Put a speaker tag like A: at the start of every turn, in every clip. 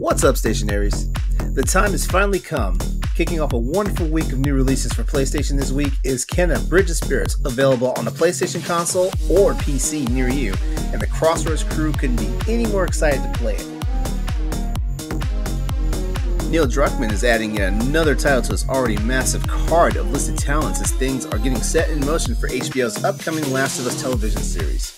A: What's up, stationaries? The time has finally come. Kicking off a wonderful week of new releases for PlayStation this week is Kenna Bridge of Spirits, available on the PlayStation console or PC near you, and the Crossroads crew couldn't be any more excited to play it. Neil Druckmann is adding yet another title to his already massive card of listed talents as things are getting set in motion for HBO's upcoming Last of Us television series.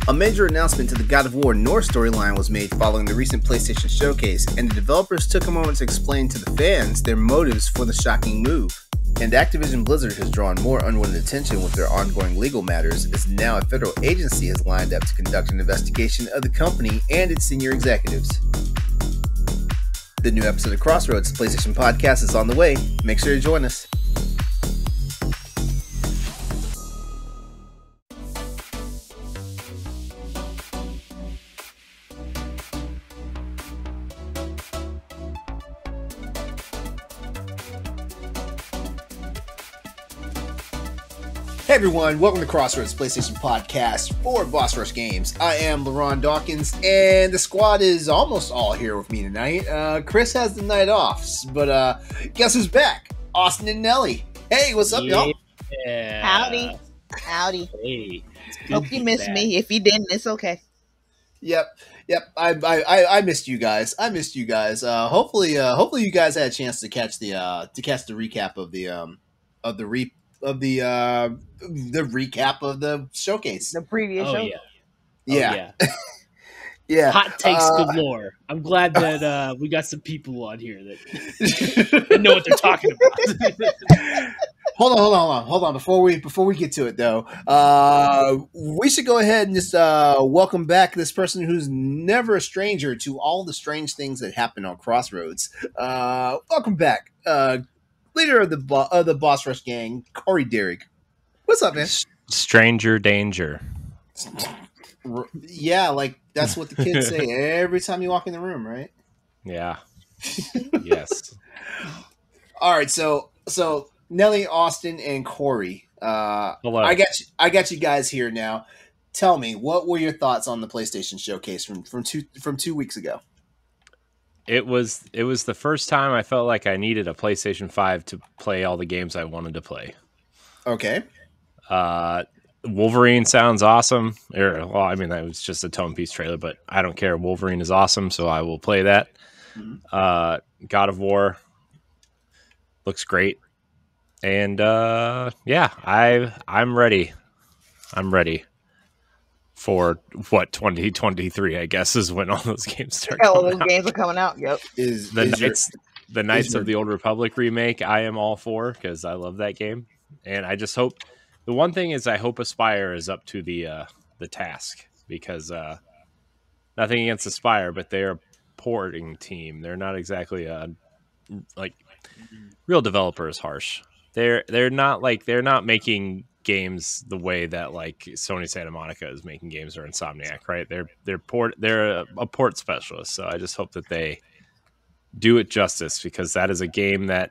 A: A major announcement to the God of War North storyline was made following the recent PlayStation showcase, and the developers took a moment to explain to the fans their motives for the shocking move. And Activision Blizzard has drawn more unwanted attention with their ongoing legal matters, as now a federal agency has lined up to conduct an investigation of the company and its senior executives. The new episode of Crossroads, PlayStation Podcast, is on the way. Make sure you join us. Hey everyone, welcome to Crossroads PlayStation Podcast for Boss Rush Games. I am LeRon Dawkins, and the squad is almost all here with me tonight. Chris has the night off, but guess who's back? Austin and Nellie. Hey, what's up, y'all?
B: Howdy.
C: Hey.
B: Hope you missed me. If you didn't, it's okay.
A: Yep. I missed you guys. Hopefully you guys had a chance to catch the recap of the recap of the showcase.
B: The previous show.
A: Yeah.
C: Yeah. Hot takes galore. I'm glad that we got some people on here that know what they're talking about.
A: Hold on. Before we get to it, though, we should go ahead and just welcome back this person who's never a stranger to all the strange things that happen on Crossroads. Welcome back, leader of the Boss Rush gang, Corey Dirrig. What's up, man?
D: Stranger danger.
A: Yeah, like that's what the kids say every time you walk in the room, right?
D: Yeah. Yes.
A: All right, so Nellie, Austin, and Corey.
D: Hello.
A: I got you guys here now. Tell me, what were your thoughts on the PlayStation showcase from 2 weeks ago?
D: It was the first time I felt like I needed a PlayStation 5 to play all the games I wanted to play.
A: Okay.
D: Wolverine sounds awesome. That was just a Tone Piece trailer, but I don't care. Wolverine is awesome, so I will play that. Mm-hmm. God of War looks great. And I'm ready. I'm ready for what 2023, I guess, is when all those games start.
B: All those games are coming out. Yep.
D: The Knights of the Old Republic remake, I am all for, because I love that game. And I just hope, the one thing is I hope Aspire is up to the task, because nothing against Aspire, but they're a porting team. They're not exactly real developer is harsh. They're not making games the way that like Sony Santa Monica is making games, or Insomniac, right? They're a port specialist, so I just hope that they do it justice, because that is a game that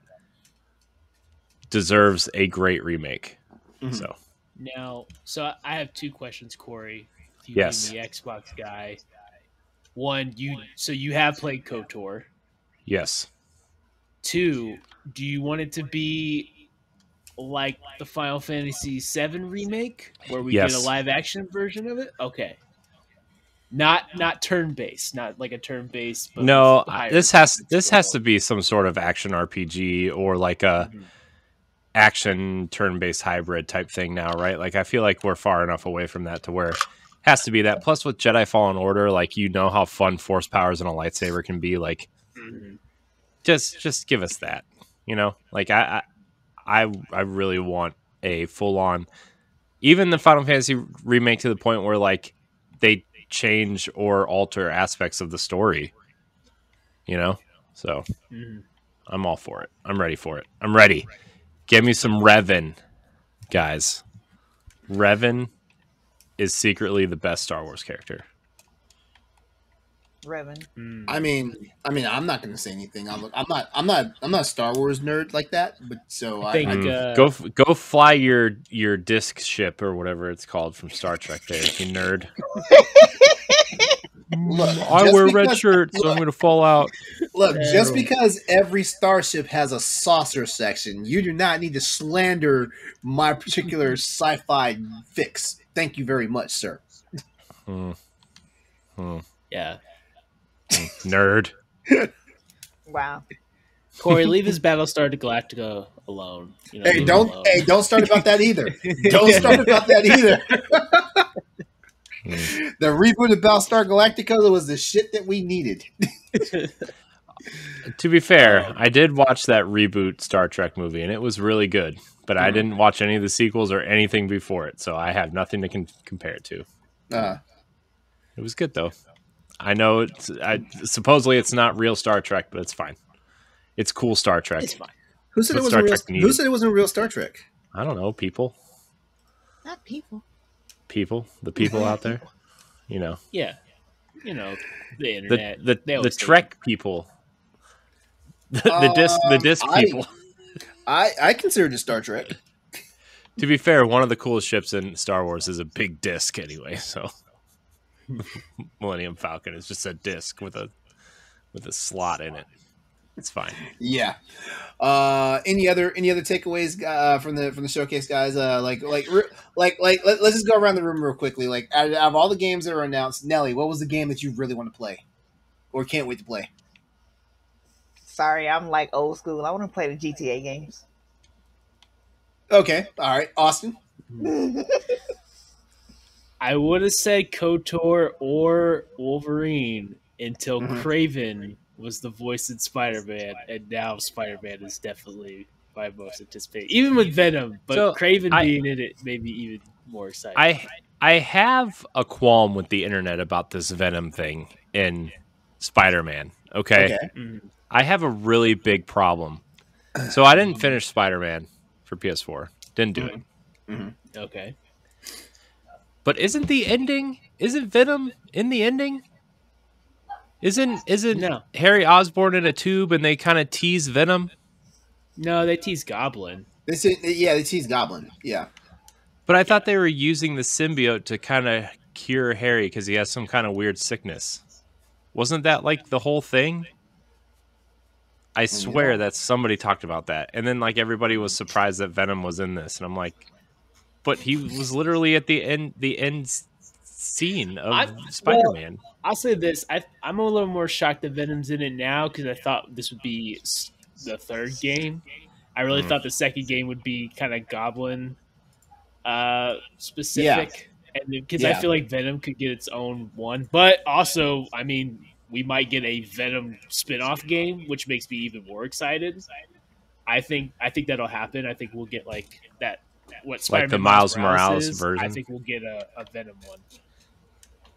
D: deserves a great remake.
C: Mm-hmm. So I have two questions, Corey. You
D: yes.
C: being the Xbox guy. One, you have played KOTOR.
D: Yes.
C: Two, do you want it to be like the Final Fantasy VII remake, where we get a live action version of it? Okay. Not turn based, not like a turn based.
D: No, this has to be some sort of action RPG or like a action turn based hybrid type thing now, right? Like I feel like we're far enough away from that to where it has to be that. Plus with Jedi Fallen Order, like how fun force powers in a lightsaber can be. Like just give us that, Like I really want a full on, even the Final Fantasy remake, to the point where like they change or alter aspects of the story, So I'm all for it. I'm ready for it. I'm ready. Give me some Revan, guys. Revan is secretly the best Star Wars character.
B: Revan.
A: I mean, I'm not going to say anything. I'm not a Star Wars nerd like that. But so
D: go fly your disc ship or whatever it's called from Star Trek. There, you nerd.
A: Look,
D: I wear red shirts, so I'm going to fall out.
A: Look, just because every starship has a saucer section, you do not need to slander my particular sci-fi fix. Thank you very much, sir.
C: Yeah.
D: Nerd.
B: Wow.
C: Corey, leave his Battlestar Galactica alone. You know,
A: Hey, don't start about that either. Don't start about that either. The reboot of Battlestar Galactica was the shit that we needed.
D: To be fair, I did watch that reboot Star Trek movie, and it was really good. But I didn't watch any of the sequels or anything before it, so I have nothing to compare it to. It was good, though. I know supposedly it's not real Star Trek, but it's fine. It's cool Star Trek.
C: It's fine.
A: Who said it wasn't real Star Trek?
D: I don't know, people.
B: Not people.
D: People, the people out there, you know.
C: Yeah, you know, the internet,
D: the Trek people, the disc people.
A: I consider it Star Trek.
D: To be fair, one of the coolest ships in Star Wars is a big disc, anyway. So, Millennium Falcon is just a disc with a slot in it. It's fine.
A: Yeah. Any other takeaways from the showcase, guys? Let's just go around the room real quickly. Like, out of all the games that were announced, Nellie, what was the game that you really want to play, or can't wait to play?
B: Sorry, I'm like old school. I want to play the GTA games.
A: Okay. All right, Austin.
C: I would have said KOTOR or Wolverine until Kraven was the voice in Spider-Man, and now Spider-Man is definitely my most anticipated. Even with Venom, but so Kraven being in it made me even more excited.
D: I have a qualm with the internet about this Venom thing in Spider-Man, okay? I have a really big problem. So I didn't finish Spider-Man for PS4. Didn't do it.
C: Okay.
D: But isn't Venom in the ending? Isn't Harry Osborn in a tube and they kind of tease Venom?
C: No, they tease Goblin.
A: They tease Goblin. Yeah.
D: But I thought they were using the symbiote to kind of cure Harry because he has some kind of weird sickness. Wasn't that like the whole thing? I swear that somebody talked about that. And then like everybody was surprised that Venom was in this. And I'm like, but he was literally at the end scene of Spider-Man.
C: Well, I'll say this. I'm a little more shocked that Venom's in it now because I thought this would be the third game. I really thought the second game would be kind of Goblin specific. And because I feel like Venom could get its own one. But also, I mean, we might get a Venom spin-off game, which makes me even more excited. I think that'll happen. I think we'll get like that. What Spider-Man
D: like the Miles Morales version.
C: I think we'll get a Venom one.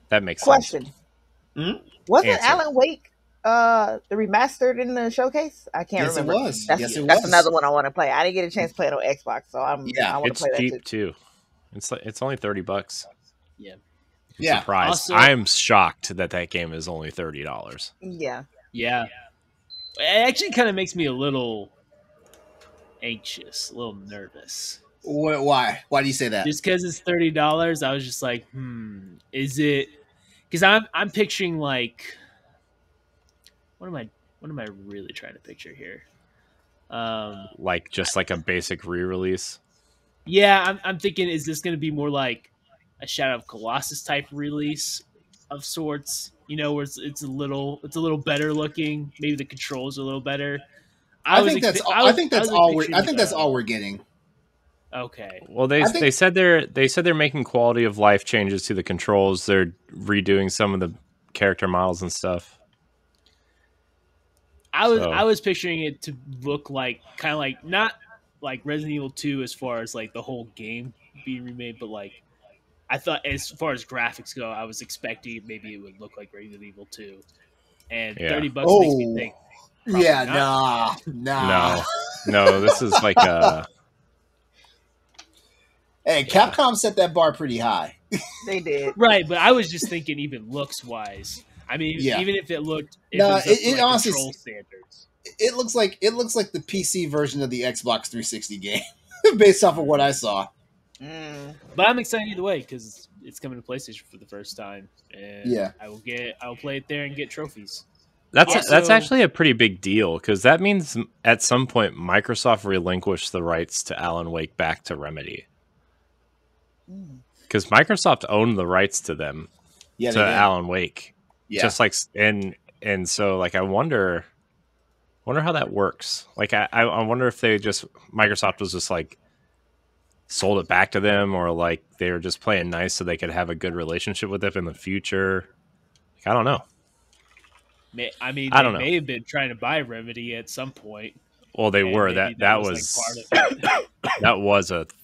D: That makes
B: sense.
A: Question.
B: Wasn't Alan Wake the remastered in the showcase? I can't remember.
A: Yes, it was.
B: That's another one I want to play. I didn't get a chance to play it on Xbox, so I want to play that too.
D: It's cheap too. It's only $30.
C: Yeah.
D: I'm surprised. Also, I'm shocked that game is only $30.
B: Yeah.
C: Yeah. It actually kind of makes me a little anxious, a little nervous.
A: Why? Why do you say that?
C: Just because it's $30, I was just like, is it? Because I'm picturing like, what am I really trying to picture here?
D: Like just like a basic re-release.
C: Yeah, I'm thinking, is this going to be more like a Shadow of Colossus type release of sorts? You know, where it's a little better looking. Maybe the controls are a little better.
A: I think that's all we're getting.
C: Okay.
D: Well, they said they're making quality of life changes to the controls. They're redoing some of the character models and stuff.
C: I was picturing it to look like kind of like not like Resident Evil 2 as far as like the whole game being remade, but like I thought as far as graphics go, I was expecting maybe it would look like Resident Evil 2. And $30 makes me think.
A: Yeah,
D: no. This is like a.
A: Hey, Capcom set that bar pretty high.
B: They did.
C: Right, but I was just thinking even looks-wise. I mean, even if it looked...
A: it honestly...
C: Control standards.
A: It looks like the PC version of the Xbox 360 game, based off of what I saw.
C: But I'm excited either way because it's coming to PlayStation for the first time, and I will play it there and get trophies.
D: That's actually a pretty big deal because that means at some point Microsoft relinquished the rights to Alan Wake back to Remedy. Because Microsoft owned the rights to them to Alan Wake, just like and so like I wonder how that works. Like I wonder if Microsoft was just like sold it back to them, or like they were just playing nice so they could have a good relationship with them in the future. Like, I don't know.
C: I mean, they may have been trying to buy Remedy at some point.
D: Well, they were. That was like part of it.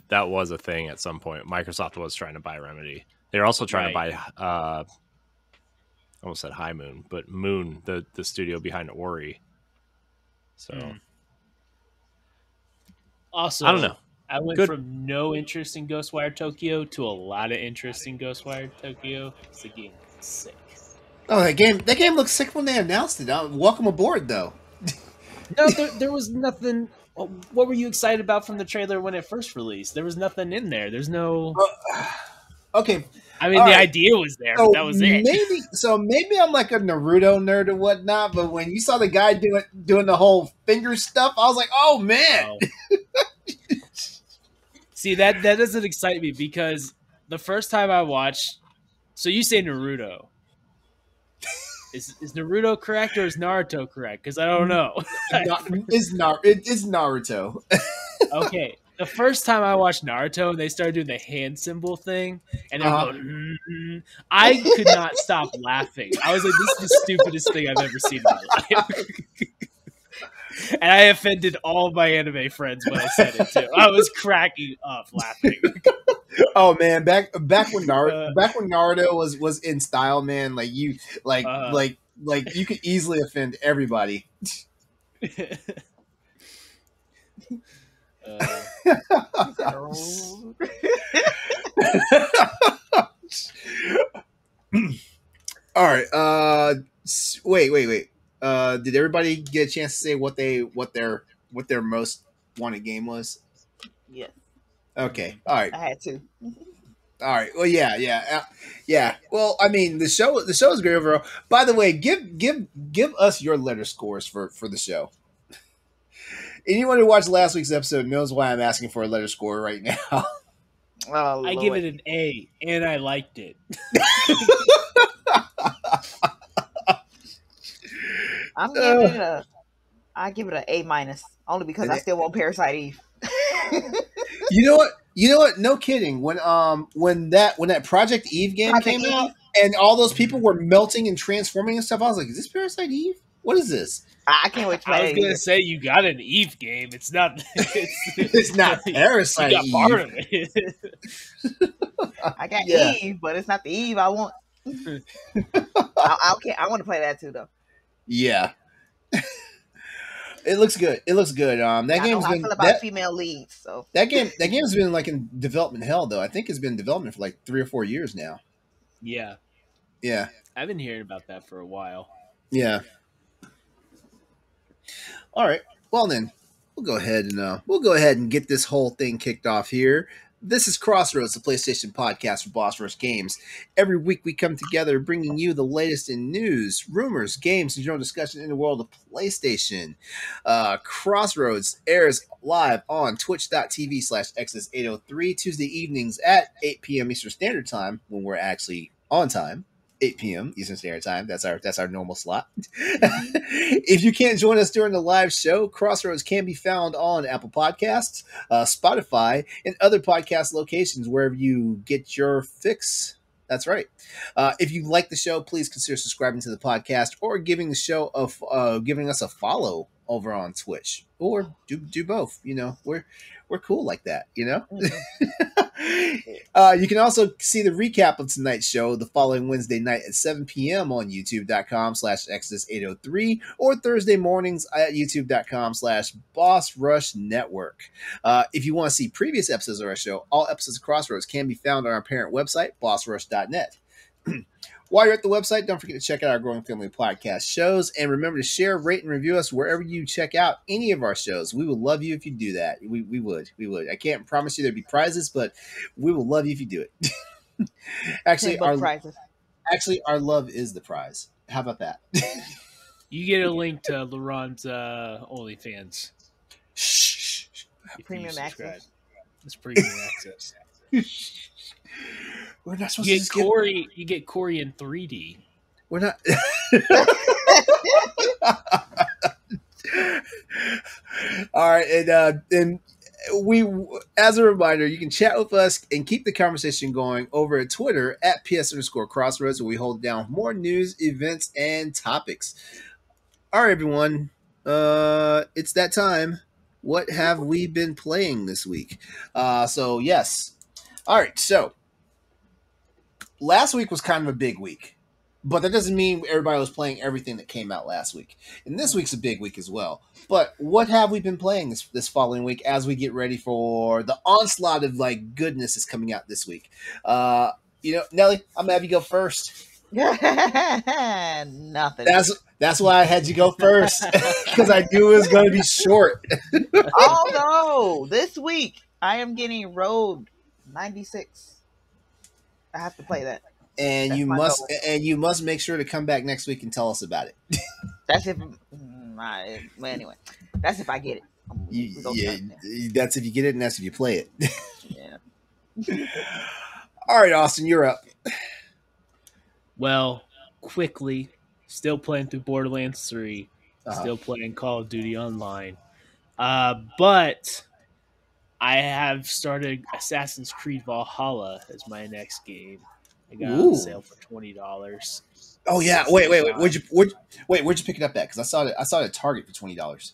D: that was a thing at some point. Microsoft was trying to buy Remedy. They were also trying to buy I almost said High Moon, but Moon, the studio behind Ori. So
C: also, I don't know. I went from no interest in Ghostwire Tokyo to a lot of interest in Ghostwire Tokyo. The game is sick.
A: Oh, that game looked sick when they announced it. Welcome aboard, though.
C: No, there was nothing. What were you excited about from the trailer when it first released? There was nothing in there. There's no.
A: Okay.
C: I mean, the idea was there, but that was it.
A: Maybe I'm like a Naruto nerd or whatnot, but when you saw the guy doing the whole finger stuff, I was like, oh, man.
C: Oh. See, that doesn't excite me because the first time I watched. So you say Naruto. Is Naruto correct or is Naruto correct? Because I don't know.
A: It's Naruto.
C: Okay. The first time I watched Naruto and they started doing the hand symbol thing, and I could not stop laughing. I was like, this is the stupidest thing I've ever seen in my life. And I offended all my anime friends when I said it too. I was cracking up laughing.
A: Oh man, back when Naruto was in style, man, like you you could easily offend everybody. All right. Wait. Did everybody get a chance to say what their most wanted game was?
B: Yes.
A: Okay. All right.
B: I had to.
A: All right. Well, yeah. Well, I mean, the show is great overall. By the way, give us your letter scores for the show. Anyone who watched last week's episode knows why I'm asking for a letter score right now.
B: Oh,
C: I give it an A, and I liked it.
B: I give it an A-, only because I still want Parasite Eve.
A: You know what? No kidding. When that Project Eve game came out and all those people were melting and transforming and stuff, I was like, is this Parasite Eve? What is this?
B: I can't wait to play.
C: I was gonna say you got an Eve game. It's not.
A: It's not Parasite Eve. Part of it.
B: I got Eve, but it's not the Eve I want. I want to play that too, though.
A: Yeah. It looks good. That game's been about
B: female leads. So
A: that game's been like in development hell, though. I think it's been in development for like 3 or 4 years now.
C: Yeah.
A: I've
C: been hearing about that for a while.
A: Yeah. All right. Well then, we'll go ahead and get this whole thing kicked off here. This is Crossroads, the PlayStation podcast for Boss Rush Games. Every week we come together bringing you the latest in news, rumors, games, and general discussion in the world of PlayStation. Crossroads airs live on twitch.tv/Exodus803 Tuesday evenings at 8 p.m. Eastern Standard Time when we're actually on time. 8 p.m. Eastern Standard Time. That's our normal slot. If you can't join us during the live show, Crossroads can be found on Apple Podcasts, Spotify, and other podcast locations wherever you get your fix. That's right. If you like the show, please consider subscribing to the podcast or giving us a follow over on Twitch, or do both. You know, we're cool like that. You know. You can also see the recap of tonight's show the following Wednesday night at 7 p.m. on youtube.com/Exodus803 or Thursday mornings at youtube.com/Boss Rush Network. If you want to see previous episodes of our show, all episodes of Crossroads can be found on our parent website, bossrush.net. While you're at the website, don't forget to check out our Growing Family podcast shows. And remember to share, rate, and review us wherever you check out any of our shows. We would love you if you do that. We would. I can't promise you there'd be prizes, but we will love you if you do it. Actually, our love is the prize. How about that?
C: You get a link to LeRon's OnlyFans.
A: Shh.
B: Premium access.
C: It's premium access.
A: We're not supposed to
C: Corey. You get Corey in 3D.
A: We're not. All right, and we, as a reminder, you can chat with us and keep the conversation going over at Twitter at @PS_Crossroads, where we hold down more news, events, and topics. All right, everyone, it's that time. What have we been playing this week? So yes. All right, so last week was kind of a big week, but that doesn't mean everybody was playing everything that came out last week. And this week's a big week as well. But what have we been playing this following week as we get ready for the onslaught of like goodness is coming out this week? Nellie, I'm gonna have you go first.
B: Nothing.
A: That's why I had you go first, because I knew it was going to be short.
B: Oh no! This week I am getting Road 96. I have to play that.
A: And you must make sure to come back next week and tell us about it.
B: That's if anyway. That's if I get it.
A: That's if you get it, and that's if you play it.
B: Yeah.
A: All right, Austin, you're up.
C: Well, quickly, still playing through Borderlands 3, still playing Call of Duty Online, but I have started Assassin's Creed Valhalla as my next game. I got it on sale for $20.
A: Oh yeah, wait. Where'd you pick it up at? Because I saw it at Target for $20.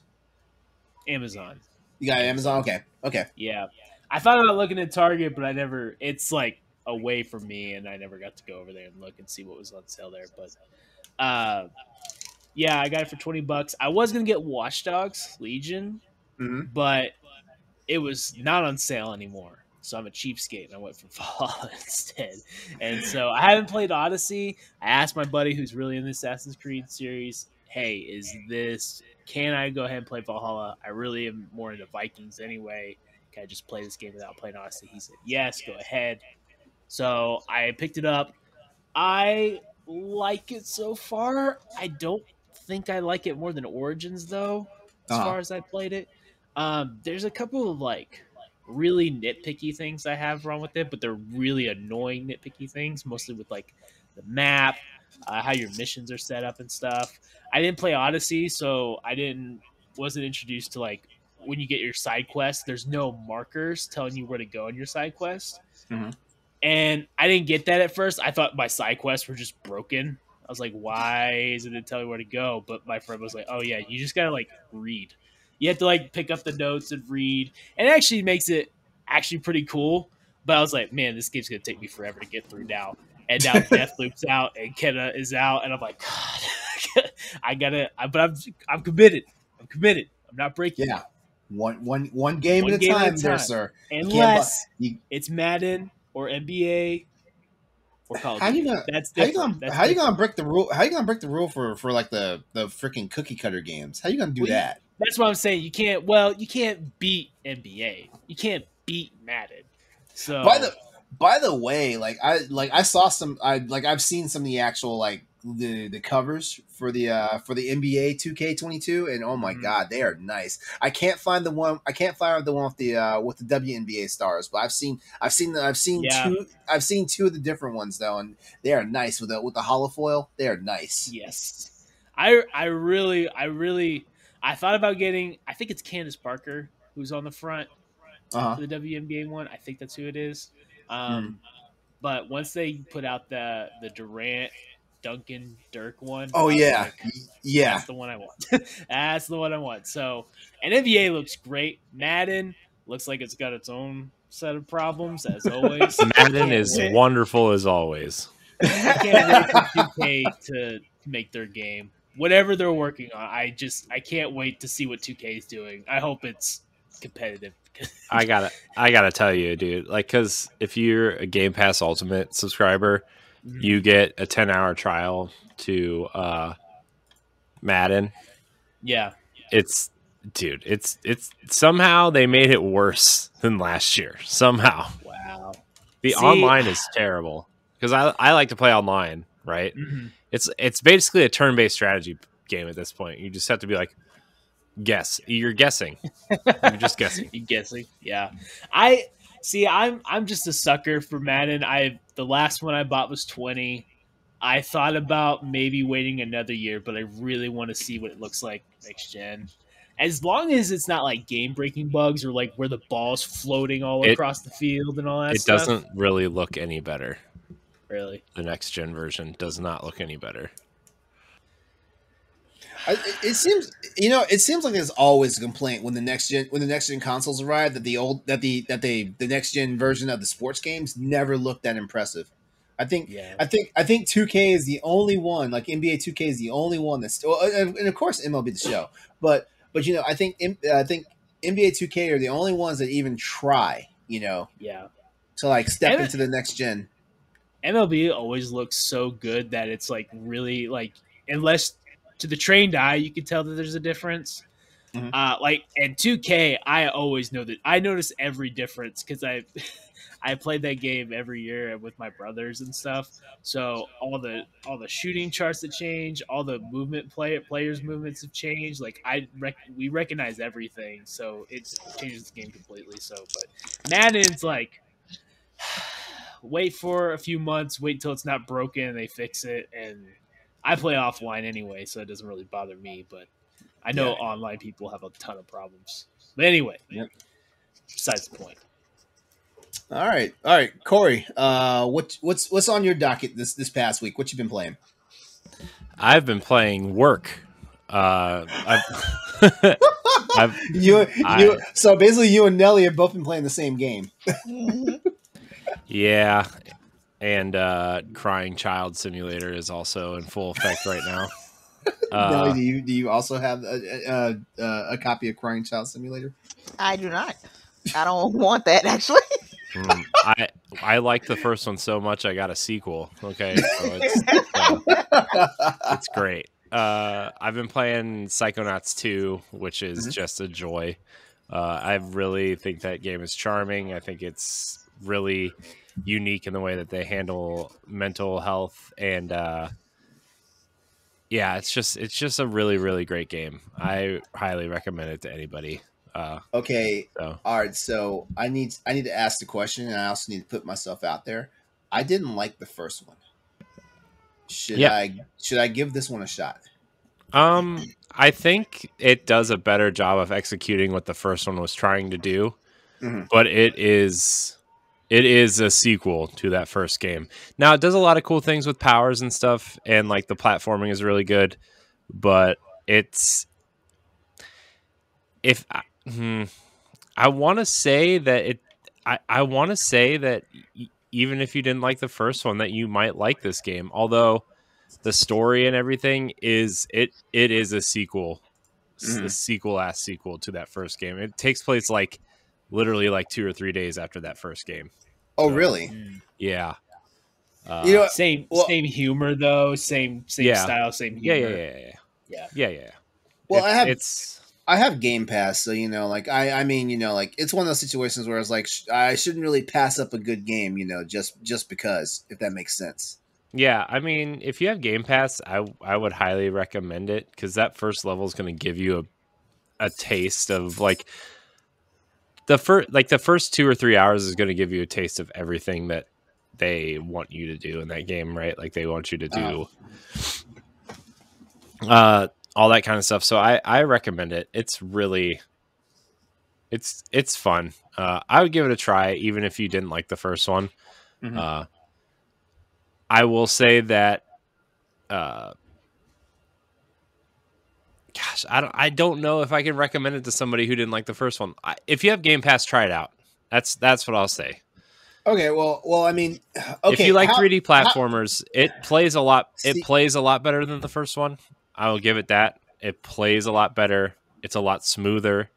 C: Amazon.
A: You got Amazon? Okay.
C: Yeah, I thought about looking at Target, but I never. It's like away from me, and I never got to go over there and look and see what was on sale there. But yeah, I got it for $20. I was gonna get Watch Dogs Legion, but it was not on sale anymore. So I'm a cheapskate, and I went for Valhalla instead. And so I haven't played Odyssey. I asked my buddy who's really in the Assassin's Creed series, hey, can I go ahead and play Valhalla? I really am more into Vikings anyway. Can I just play this game without playing Odyssey? He said, yes, go ahead. So I picked it up. I like it so far. I don't think I like it more than Origins, though, as far as I played it. There's a couple of, really nitpicky things I have wrong with it, but they're really annoying nitpicky things, mostly with, the map, how your missions are set up and stuff. I didn't play Odyssey, so wasn't introduced to, when you get your side quest, there's no markers telling you where to go in your side quest. Mm-hmm. And I didn't get that at first. I thought my side quests were just broken. I was like, why isn't it telling me where to go? But my friend was like, oh, yeah, you just got to, read. You have to, pick up the notes and read. And it actually makes it actually pretty cool. But I was like, man, this game's going to take me forever to get through now. And now Deathloop's out and Kenna is out. And I'm like, God, I'm committed. I'm not breaking.
A: Yeah. One game at a time there, sir.
C: Unless it's Madden or NBA or Call of Duty.
A: How you gonna break the rule? How you gonna break the rule for the freaking cookie cutter games? How you gonna do that?
C: That's what I'm saying. You can't beat NBA. You can't beat Madden. So
A: by the way, I saw some. I've seen some of the actual the covers for the NBA 2K22, and oh my god, they are nice. I can't find the one with the WNBA stars, but I've seen two of the different ones though, and they are nice with the holofoil. They are nice.
C: Yes, I really thought about getting. I think it's Candace Parker who's on the front for the WNBA one. I think that's who it is. But once they put out the Durant, Duncan, Dirk one.
A: Oh yeah,
C: that's the one I want. That's the one I want. So, and NBA looks great. Madden looks like it's got its own set of problems as always.
D: Madden is wonderful as always.
C: I can't wait for 2K to make their game. Whatever they're working on, I can't wait to see what 2K is doing. I hope it's competitive.
D: I gotta tell you, dude. Because if you're a Game Pass Ultimate subscriber, you get a 10-hour trial to Madden.
C: Yeah.
D: It's somehow they made it worse than last year. Somehow.
C: Wow.
D: The online is terrible because I like to play online, right?
C: Mm-hmm.
D: It's basically a turn-based strategy game at this point. You just have to be like, guess. You're guessing. You're just guessing.
C: You're guessing. Yeah. I'm just a sucker for Madden. The last one I bought was 20. I thought about maybe waiting another year, but I really want to see what it looks like next gen. As long as it's not like game-breaking bugs or like where the ball's floating all across the field and all that stuff.
D: It doesn't really look any better.
C: Really?
D: The next gen version does not look any better.
A: It seems like there's always a complaint when the next gen consoles arrive that the next gen version of the sports games never looked that impressive. I think 2K is the only one, like NBA 2K is the only one that's still, and of course MLB The Show, but I think NBA 2K are the only ones that even try, to like step into the next gen.
C: MLB always looks so good that it's like really like, unless to the trained eye you can tell that there's a difference. Mm-hmm. And 2K, I always know that I notice every difference because I played that game every year with my brothers and stuff. So all the shooting charts that change, all the players' movements have changed. Like we recognize everything, so it changes the game completely. So, but Madden's like, wait for a few months, wait until it's not broken, and they fix it. And I play offline anyway, so it doesn't really bother me. But I know online people have a ton of problems. But anyway, besides the point.
A: All right, Corey. What's on your docket this past week? What you been playing?
D: I've been playing Work. So
A: basically, you and Nellie have both been playing the same game.
D: Yeah, and Crying Child Simulator is also in full effect right now.
A: Nellie, do you also have a copy of Crying Child Simulator?
B: I do not. I don't want that actually.
D: I like the first one so much I got a sequel. Okay, so it's great. I've been playing Psychonauts 2, which is just a joy. I really think that game is charming. I think it's really unique in the way that they handle mental health, and it's just a really, really great game. I highly recommend it to anybody.
A: Okay. So. All right. So I need to ask the question, and I also need to put myself out there. I didn't like the first one. Should I give this one a shot?
D: I think it does a better job of executing what the first one was trying to do, but it is a sequel to that first game. Now it does a lot of cool things with powers and stuff, and like the platforming is really good, but I want to say that I want to say that even if you didn't like the first one, that you might like this game. Although the story and everything is it is a sequel, a sequel to that first game. It takes place like literally like 2 or 3 days after that first game.
A: Oh, really?
D: Yeah.
C: Same humor though. Same style. Same humor.
D: Yeah.
A: Well, I have Game Pass, so I mean, it's one of those situations where it's like I shouldn't really pass up a good game, just because, if that makes sense.
D: Yeah, I mean, if you have Game Pass, I would highly recommend it because that first level is going to give you a taste of like the first 2 or 3 hours is going to give you a taste of everything that they want you to do in that game, right? Like they want you to do all that kind of stuff. So I recommend it. It's really, it's fun. I would give it a try, even if you didn't like the first one. I will say that, I don't know if I can recommend it to somebody who didn't like the first one. If you have Game Pass, try it out. That's what I'll say.
A: Okay, well, I mean,
D: if you like 3D platformers, it plays a lot. It plays a lot better than the first one. I will give it that. It plays a lot better. It's a lot smoother.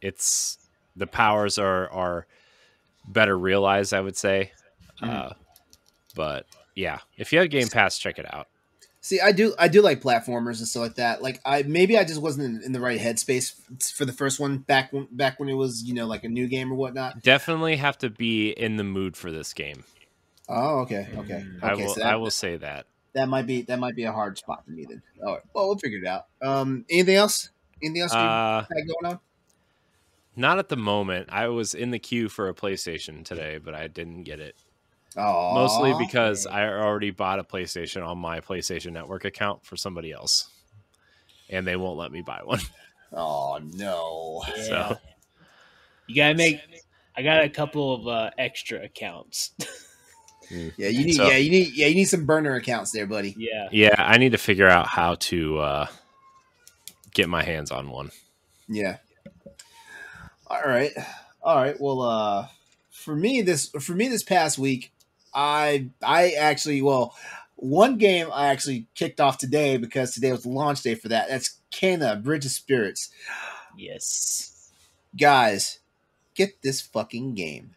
D: It's the powers are better realized, I would say. But But yeah, if you have Game Pass, check it out.
A: See, I do like platformers and stuff like that. Like I just wasn't in the right headspace for the first one back when it was, you know, like a new game or whatnot.
D: Definitely have to be in the mood for this game.
A: Oh, okay.
D: I will say that.
A: That might be a hard spot for me then. All right. Well, we'll figure it out. Anything else? Anything else you got going on?
D: Not at the moment. I was in the queue for a PlayStation today, but I didn't get it.
A: Aww.
D: Mostly because I already bought a PlayStation on my PlayStation Network account for somebody else, and they won't let me buy one.
A: Oh no!
C: Yeah.
D: So
C: you gotta make. I got a couple of extra accounts.
A: Yeah, you need some burner accounts there, buddy.
C: Yeah.
D: I need to figure out how to get my hands on one.
A: Yeah. All right. Well, for me this past week, I actually, one game I actually kicked off today because today was the launch day for that. That's Kena Bridge of Spirits.
C: Yes.
A: Guys, get this fucking game.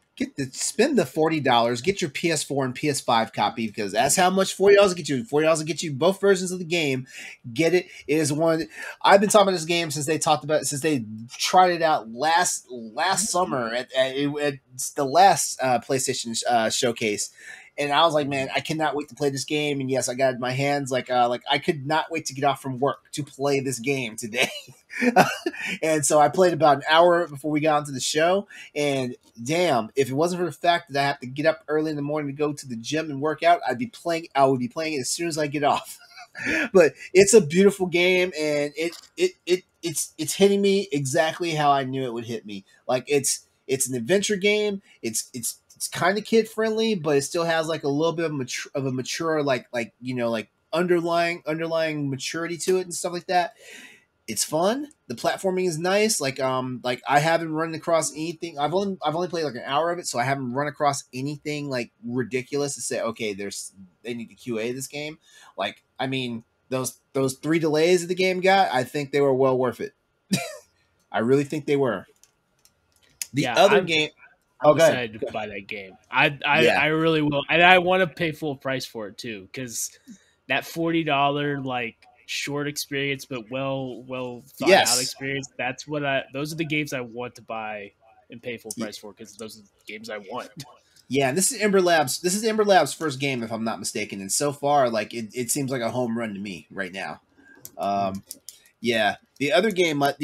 A: Spend the $40. Get your PS4 and PS5 copy because that's how much $40 will get you. $40 will get you both versions of the game. Get it. It is one. I've been talking about this game since they tried it out last summer at the last PlayStation showcase. And I was like, man, I cannot wait to play this game. And yes, I got it in my hands. Like I could not wait to get off from work to play this game today. And so I played about an hour before we got onto the show. And damn, if it wasn't for the fact that I have to get up early in the morning to go to the gym and work out, I would be playing it as soon as I get off. But it's a beautiful game, and it's hitting me exactly how I knew it would hit me. Like it's an adventure game. It's kind of kid friendly, but it still has like a little bit of a mature like you know, like underlying maturity to it and stuff like that. It's fun. The platforming is nice. Like I haven't run across anything. I've only played like an hour of it, so I haven't run across anything like ridiculous to say, okay, they need to QA this game. Like, I mean, those 3 delays that the game got, I think they were well worth it. I really think they were. I'm
C: excited to buy that game. I really will, and I want to pay full price for it too, because that $40 like short experience, but well thought out experience. That's what those are the games I want to buy and pay full price for, because those are the games I want.
A: Yeah, and this is Ember Labs' first game, if I'm not mistaken, and so far, like it seems like a home run to me right now. Yeah, the other game I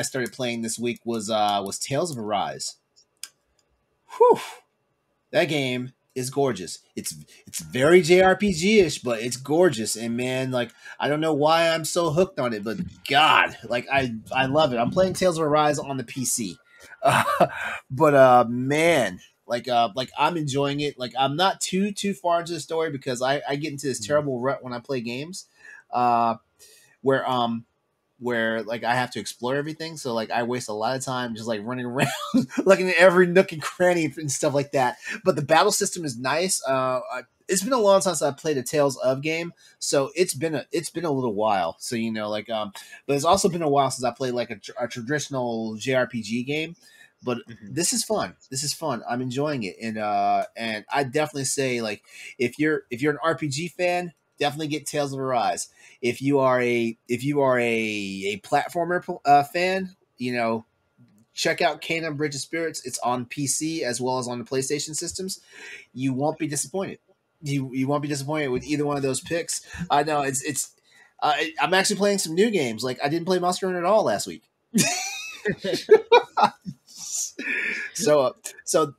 A: started playing this week was Tales of Arise. Whew, that game is gorgeous. It's very JRPG-ish, but it's gorgeous. And man, like, I don't know why I'm so hooked on it, but God, like I love it. I'm playing Tales of Arise on the PC. But man, like I'm enjoying it. Like, I'm not too far into the story because I get into this terrible rut when I play games, where like I have to explore everything. So like I waste a lot of time just like running around looking at every nook and cranny and stuff like that. But the battle system is nice. It's been a long time since I played a Tales of game, so it's been a little while. So you know, like but it's also been a while since I played like a traditional JRPG game. But this is fun. I'm enjoying it, and I definitely say, like, if you're an RPG fan, definitely get Tales of Arise. If you are a platformer fan, you know, check out Kena Bridge of Spirits. It's on PC as well as on the PlayStation systems. You won't be disappointed. You won't be disappointed with either one of those picks. I know I'm actually playing some new games. Like, I didn't play Monster Hunter at all last week. So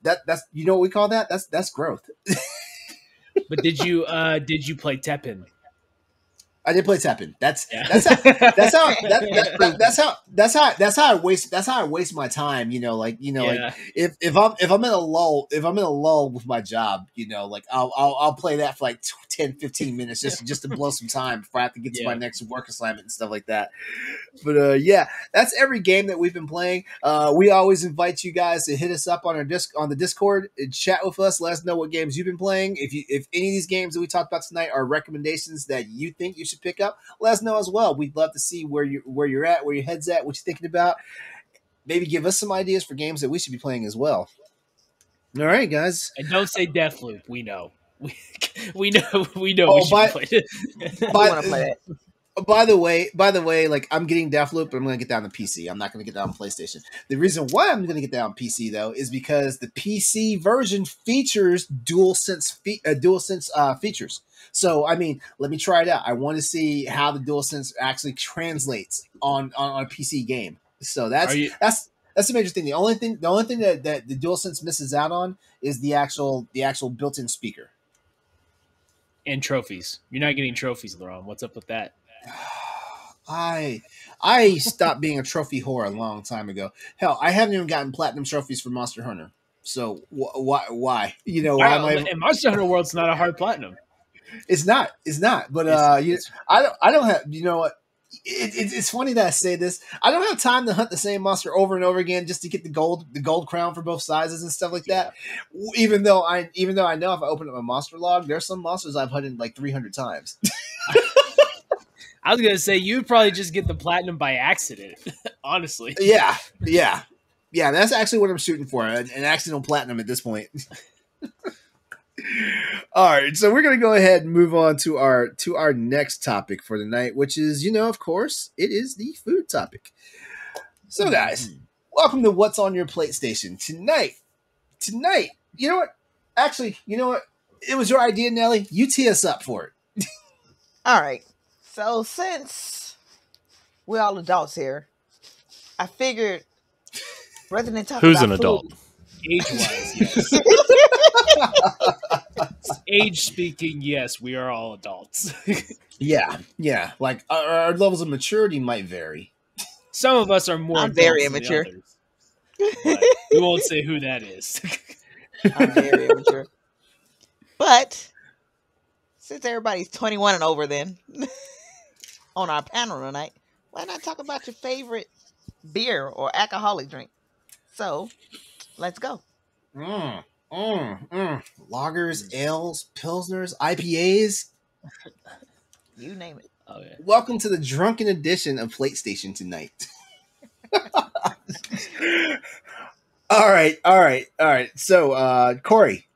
A: that's, you know what we call that? That's growth.
C: But did you play Tekken?
A: I did play Tekken. That's how I waste my time. You know, like, like if I'm in a lull with my job, you know, like I'll play that for like 10-15 minutes just to blow some time before I have to get to my next work assignment and stuff like that. But yeah, that's every game that we've been playing. We always invite you guys to hit us up on the Discord and chat with us. Let us know what games you've been playing. If any of these games that we talked about tonight are recommendations that you think you should pick up, let us know as well. We'd love to see where you're at, where your head's at, what you're thinking about. Maybe give us some ideas for games that we should be playing as well. All right, guys.
C: And don't say Deathloop. We know. We know. We know.
A: Oh,
C: we should play it.
B: I want to play it.
A: By the way, like I'm getting Deathloop, but I'm going to get that on the PC. I'm not going to get that on PlayStation. The reason why I'm going to get that on PC though is because the PC version features DualSense features. So I mean, let me try it out. I want to see how the DualSense actually translates on a PC game. So that's the major thing. The only thing that the DualSense misses out on is the actual built-in speaker
C: and trophies. You're not getting trophies, LeRon. What's up with that?
A: I stopped being a trophy whore a long time ago. Hell, I haven't even gotten platinum trophies for Monster Hunter. So why? You know, why am I?
C: And Monster Hunter World's not a hard platinum.
A: It's not. But I don't have. You know what? It's funny that I say this. I don't have time to hunt the same monster over and over again just to get the gold crown for both sizes and stuff like that. Even though I know if I open up a monster log, there's some monsters I've hunted like 300 times.
C: I was gonna say you'd probably just get the platinum by accident, honestly.
A: Yeah. That's actually what I'm shooting for, an accidental platinum at this point. All right, so we're gonna go ahead and move on to our next topic for the night, which is, of course, it is the food topic. So, guys, welcome to What's on Your PlateStation tonight. You know what? Actually, you know what? It was your idea, Nellie. You tee us up for it.
B: All right. So since we're all adults here, I figured rather than talk
D: Who's
B: about
D: an adult?
C: Age-wise, yes. Age speaking, yes, we are all adults.
A: Yeah. Like our levels of maturity might vary.
C: Some of us are more
B: I'm very
C: adults than
B: immature.
C: others, but we won't say who that is.
B: I'm very immature. But since everybody's 21 and over then, on our panel tonight, why not talk about your favorite beer or alcoholic drink? So, let's go.
A: Lagers, ales, pilsners, IPAs.
B: You name it.
C: Oh, yeah.
A: Welcome to the drunken edition of PlateStation tonight. All right. So, Corey,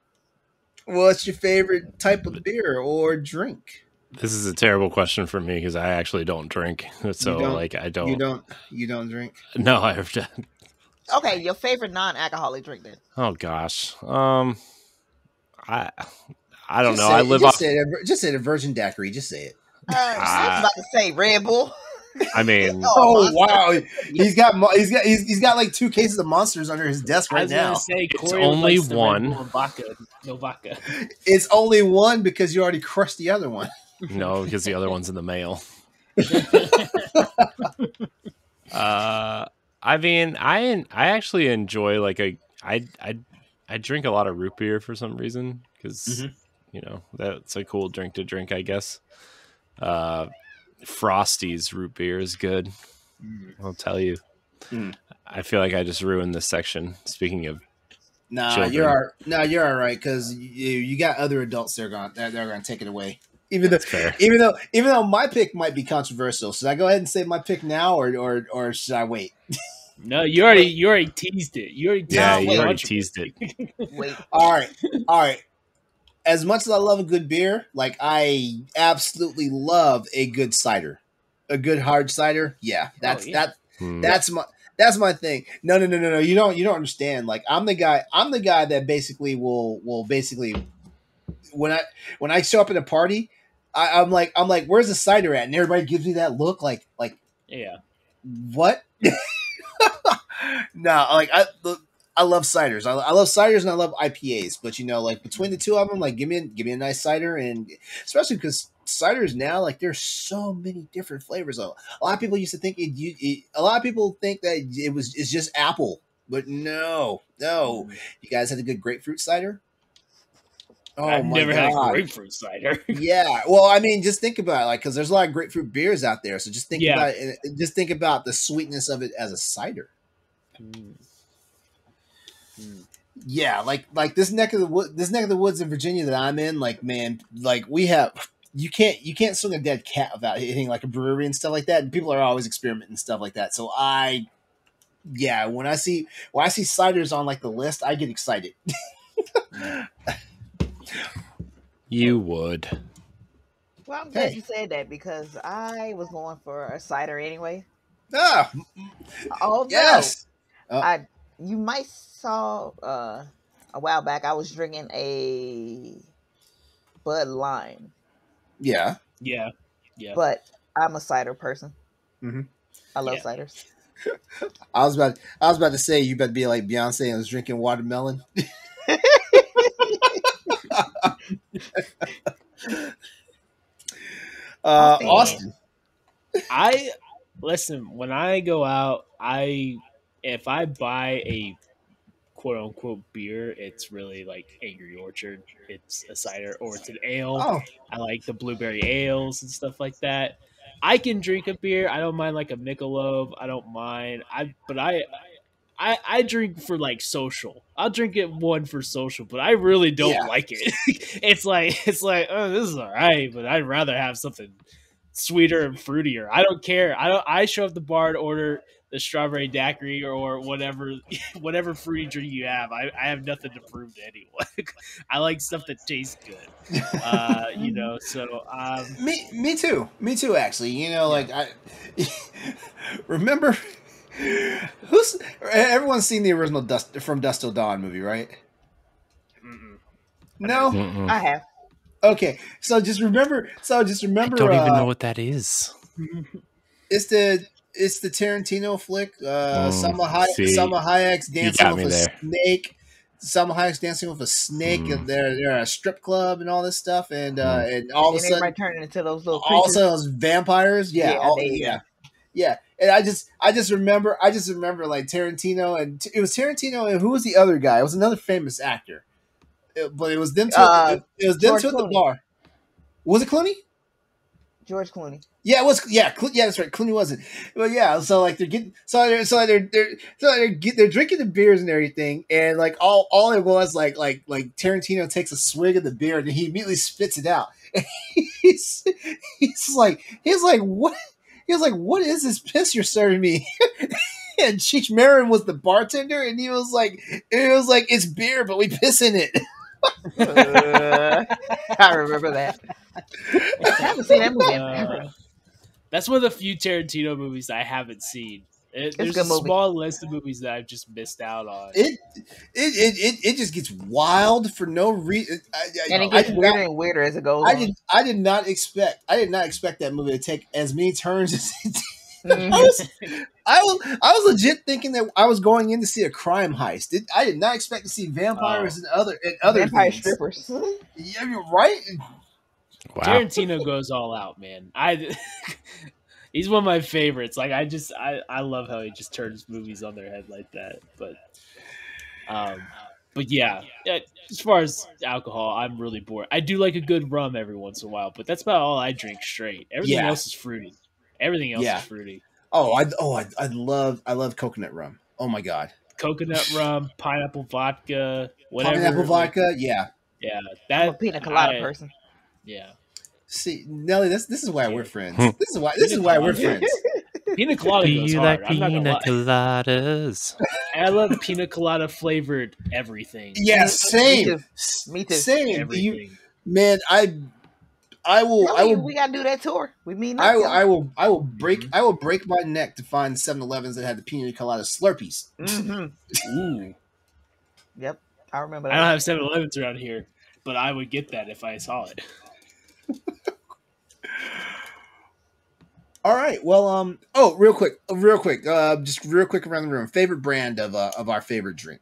A: what's your favorite type of beer or drink?
D: This is a terrible question for me because I actually don't drink. So, I don't.
A: You don't drink?
D: No, I've done.
B: Okay, your favorite non-alcoholic drink then?
D: Oh gosh. I don't know.
A: Just say the Virgin Daiquiri. Just say it.
B: I was about to say Red Bull.
D: I mean,
A: oh wow, he's got like 2 cases of Monsters under his desk right now.
C: Say,
D: it's only one.
C: No vodka.
A: It's only one because you already crushed the other one.
D: No, because the other one's in the mail. I mean, I actually enjoy I drink a lot of root beer for some reason because that's a cool drink to drink, I guess. Frosty's root beer is good. I'll tell you. I feel like I just ruined this section. Speaking of, children.
A: you're all right because you got other adults they're gonna take it away. Even though my pick might be controversial, should I go ahead and say my pick now, or should I wait?
C: No, you already teased it. You already
D: teased it.
B: Wait.
A: All right. As much as I love a good beer, like I absolutely love a good cider, a good hard cider. Yeah, that's my thing. No. You don't understand. Like I'm the guy that basically will basically when I show up at a party, I'm like, where's the cider at? And everybody gives me that look like
C: yeah, what?
A: No, like I love ciders. I love ciders and I love IPAs. But like between the two of them, like give me a nice cider, and especially because ciders now, like there's so many different flavors. A lot of people used to think a lot of people think that it's just apple, but no. You guys had a good grapefruit cider.
C: Oh, I've never had a grapefruit cider.
A: Yeah, well, I mean, just think about it, like because there's a lot of grapefruit beers out there. So just think about it. Just think about the sweetness of it as a cider. Yeah, like this neck of the woods in Virginia that I'm in, like man, like we have you can't swing a dead cat without hitting like a brewery and stuff like that. And people are always experimenting and stuff like that. So when I see ciders on like the list, I get excited.
D: You would.
B: Well, I'm glad you said that because I was going for a cider anyway.
A: Ah,
B: Although,
A: yes.
B: You might saw a while back I was drinking a Bud Lime.
A: Yeah.
C: Yeah.
B: But I'm a cider person.
A: Mm-hmm.
B: I love ciders.
A: I was about to say you better be like Beyonce and was drinking watermelon. Austin.
C: Listen, when I go out, if I buy a quote unquote beer, it's really like Angry Orchard. It's a cider or it's an ale.
A: Oh.
C: I like the blueberry ales and stuff like that. I can drink a beer. I don't mind like a Michelob. I don't mind. I drink for like social. I'll drink it one for social, but I really don't like it. It's like oh, this is all right, but I'd rather have something sweeter and fruitier. I don't care. I show up at the bar and order the strawberry daiquiri or whatever fruity drink you have. I have nothing to prove to anyone. I like stuff that tastes good. So
A: me too actually. Like I remember everyone's seen the original From Dusk Till Dawn movie, right? No,
B: I have.
A: Okay, so just remember. I
D: don't even know what that is.
A: It's the Tarantino flick. Salma Hayek's dancing with a snake. Salma Hayek's dancing with a snake, and they're at a strip club and all this stuff, and all of a sudden,
B: everybody turning into those little creatures.
A: All of a sudden, those vampires. Yeah. And I just remember like Tarantino, and it was Tarantino, and who was the other guy? It was another famous actor. But it was them two. It was them two at the bar. Was it Clooney?
B: George Clooney.
A: Yeah, it was. Yeah, that's right. Clooney wasn't. But yeah, so like they're getting, they're drinking the beers and everything, and like all it was like Tarantino takes a swig of the beer and he immediately spits it out. And he's like what? He was like, what is this piss you're serving me? And Cheech Marin was the bartender, and he was like, it's beer, but we piss in it.
B: I remember that. I haven't seen that movie ever.
C: That's one of the few Tarantino movies I haven't seen. There's a small list of movies that I've just missed out on.
A: It just gets wild for no reason,
B: and it gets weirder and weirder as it goes on.
A: I did not expect that movie to take as many turns as it did. I was legit thinking that I was going in to see a crime heist. I did not expect to see vampires and other
B: vampire
A: things.
B: Strippers.
A: Yeah, you're right.
C: Wow. Tarantino goes all out, man. He's one of my favorites. Like I love how he just turns movies on their head like that. But yeah, as far as alcohol, I'm really bored. I do like a good rum every once in a while, but that's about all I drink straight. Everything else is fruity. Everything else is fruity.
A: I love coconut rum. Oh my god.
C: Coconut rum, pineapple vodka, whatever.
A: Pineapple vodka, yeah.
C: Yeah.
B: I'm a pina colada person.
C: Yeah.
A: See, Nellie, this is why we're friends. This is why we're friends.
C: Pina colada goes hard.
D: Like pina coladas.
C: I love pina colada flavored everything.
A: Yeah, same.
B: Me too.
A: Same.
C: Everything.
A: Man, I will.
B: We gotta do that tour. We mean.
A: I will break my neck to find 7-Elevens that had the pina colada Slurpees.
B: Mm-hmm.
C: Ooh.
B: Yep, I remember that.
C: I don't have 7-Elevens around here, but I would get that if I saw it.
A: All right. Well, real quick, just real quick around the room. Favorite brand of our favorite drink.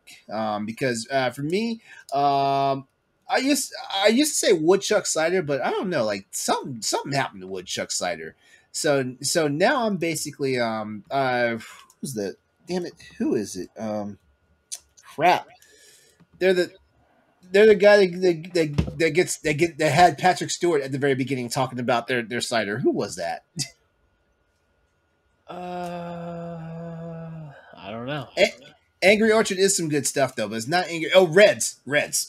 A: Because for me, I used to say woodchuck cider, but I don't know, like something happened to woodchuck cider. So now I'm basically who's the damn it? Who is it? Crap. They're the guy that had Patrick Stewart at the very beginning talking about their cider. Who was that?
C: I don't know.
A: Angry Orchard is some good stuff though, but it's not Angry. Oh, Reds.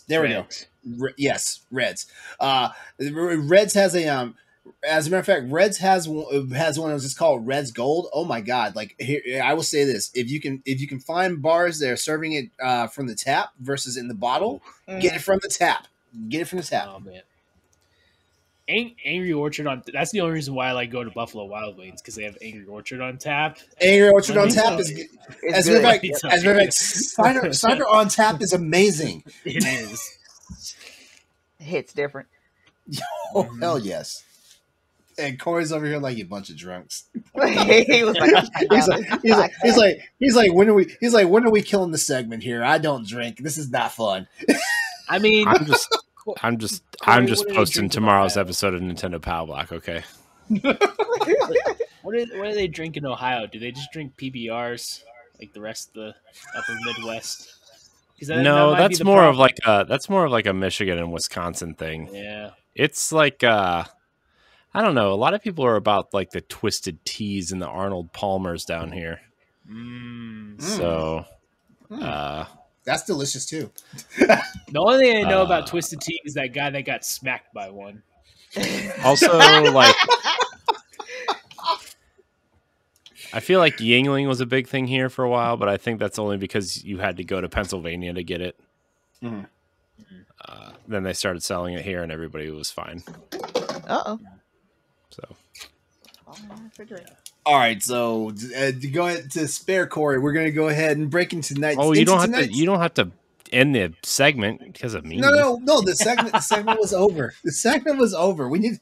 A: There we go. Yes, Reds. Reds has a As a matter of fact, Reds has one that's just called Reds Gold. Oh my God! Like here, I will say this: if you can find bars that are serving it from the tap versus in the bottle, get it from the tap. Get it from the tap.
C: Oh man. Angry Orchard on that's the only reason why I like go to Buffalo Wild Wings, because they have Angry Orchard on tap.
A: Angry Orchard on tap is good. As a matter of fact, cider on tap is amazing.
C: It is.
B: It hits different.
A: Oh hell yes! And Corey's over here like you bunch of drunks.
B: He was
A: like, when are we killing the segment here? I don't drink. This is not fun.
C: I mean,
D: I'm just posting tomorrow's episode of Nintendo Power Block. Okay.
C: What do they drink in Ohio? Do they just drink PBRs like the rest of the upper Midwest?
D: No, that's more of like a Michigan and Wisconsin thing.
C: Yeah.
D: It's like I don't know. A lot of people are about like the twisted teas and the Arnold Palmers down here. So
A: that's delicious too.
C: The only thing I know about twisted tea is that guy that got smacked by one.
D: Also, like, I feel like Yingling was a big thing here for a while, but I think that's only because you had to go to Pennsylvania to get it.
A: Mm-hmm.
D: Then they started selling it here, and everybody was fine.
B: Uh-oh.
D: So.
A: All right, so to go ahead to spare Corey, we're going to go ahead and break into tonight.
D: Oh, you don't have to end the segment because of me.
A: No. The segment was over. The segment was over. We need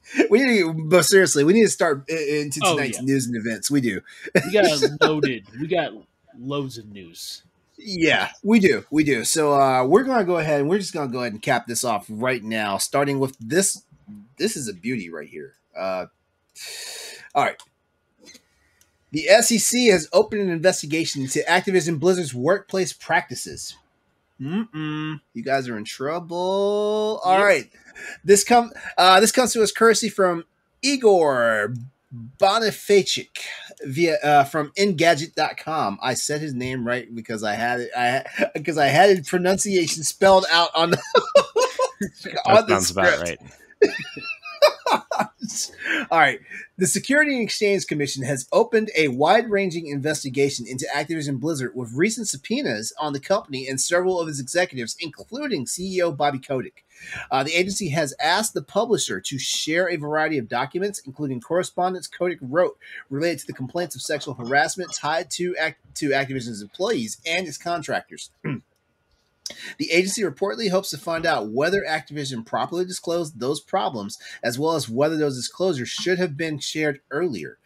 A: but seriously, we need to start into tonight's news and events. We do.
C: We got loaded. We got loads of news.
A: Yeah, we do. So we're going to go ahead and we're just going to go ahead and cap this off right now, starting with this. This is a beauty right here. All right. The S.E.C. has opened an investigation into Activision Blizzard's workplace practices. You guys are in trouble. All right. This comes to us courtesy from Igor Bonifacek via from Engadget.com. I said his name right because I had his pronunciation spelled out on the
D: that sounds about right.
A: All right. The Security and Exchange Commission has opened a wide-ranging investigation into Activision Blizzard with recent subpoenas on the company and several of its executives, including CEO Bobby Kotick. The agency has asked the publisher to share a variety of documents, including correspondence Kotick wrote related to the complaints of sexual harassment tied to Activision's employees and its contractors. The agency reportedly hopes to find out whether Activision properly disclosed those problems, as well as whether those disclosures should have been shared earlier.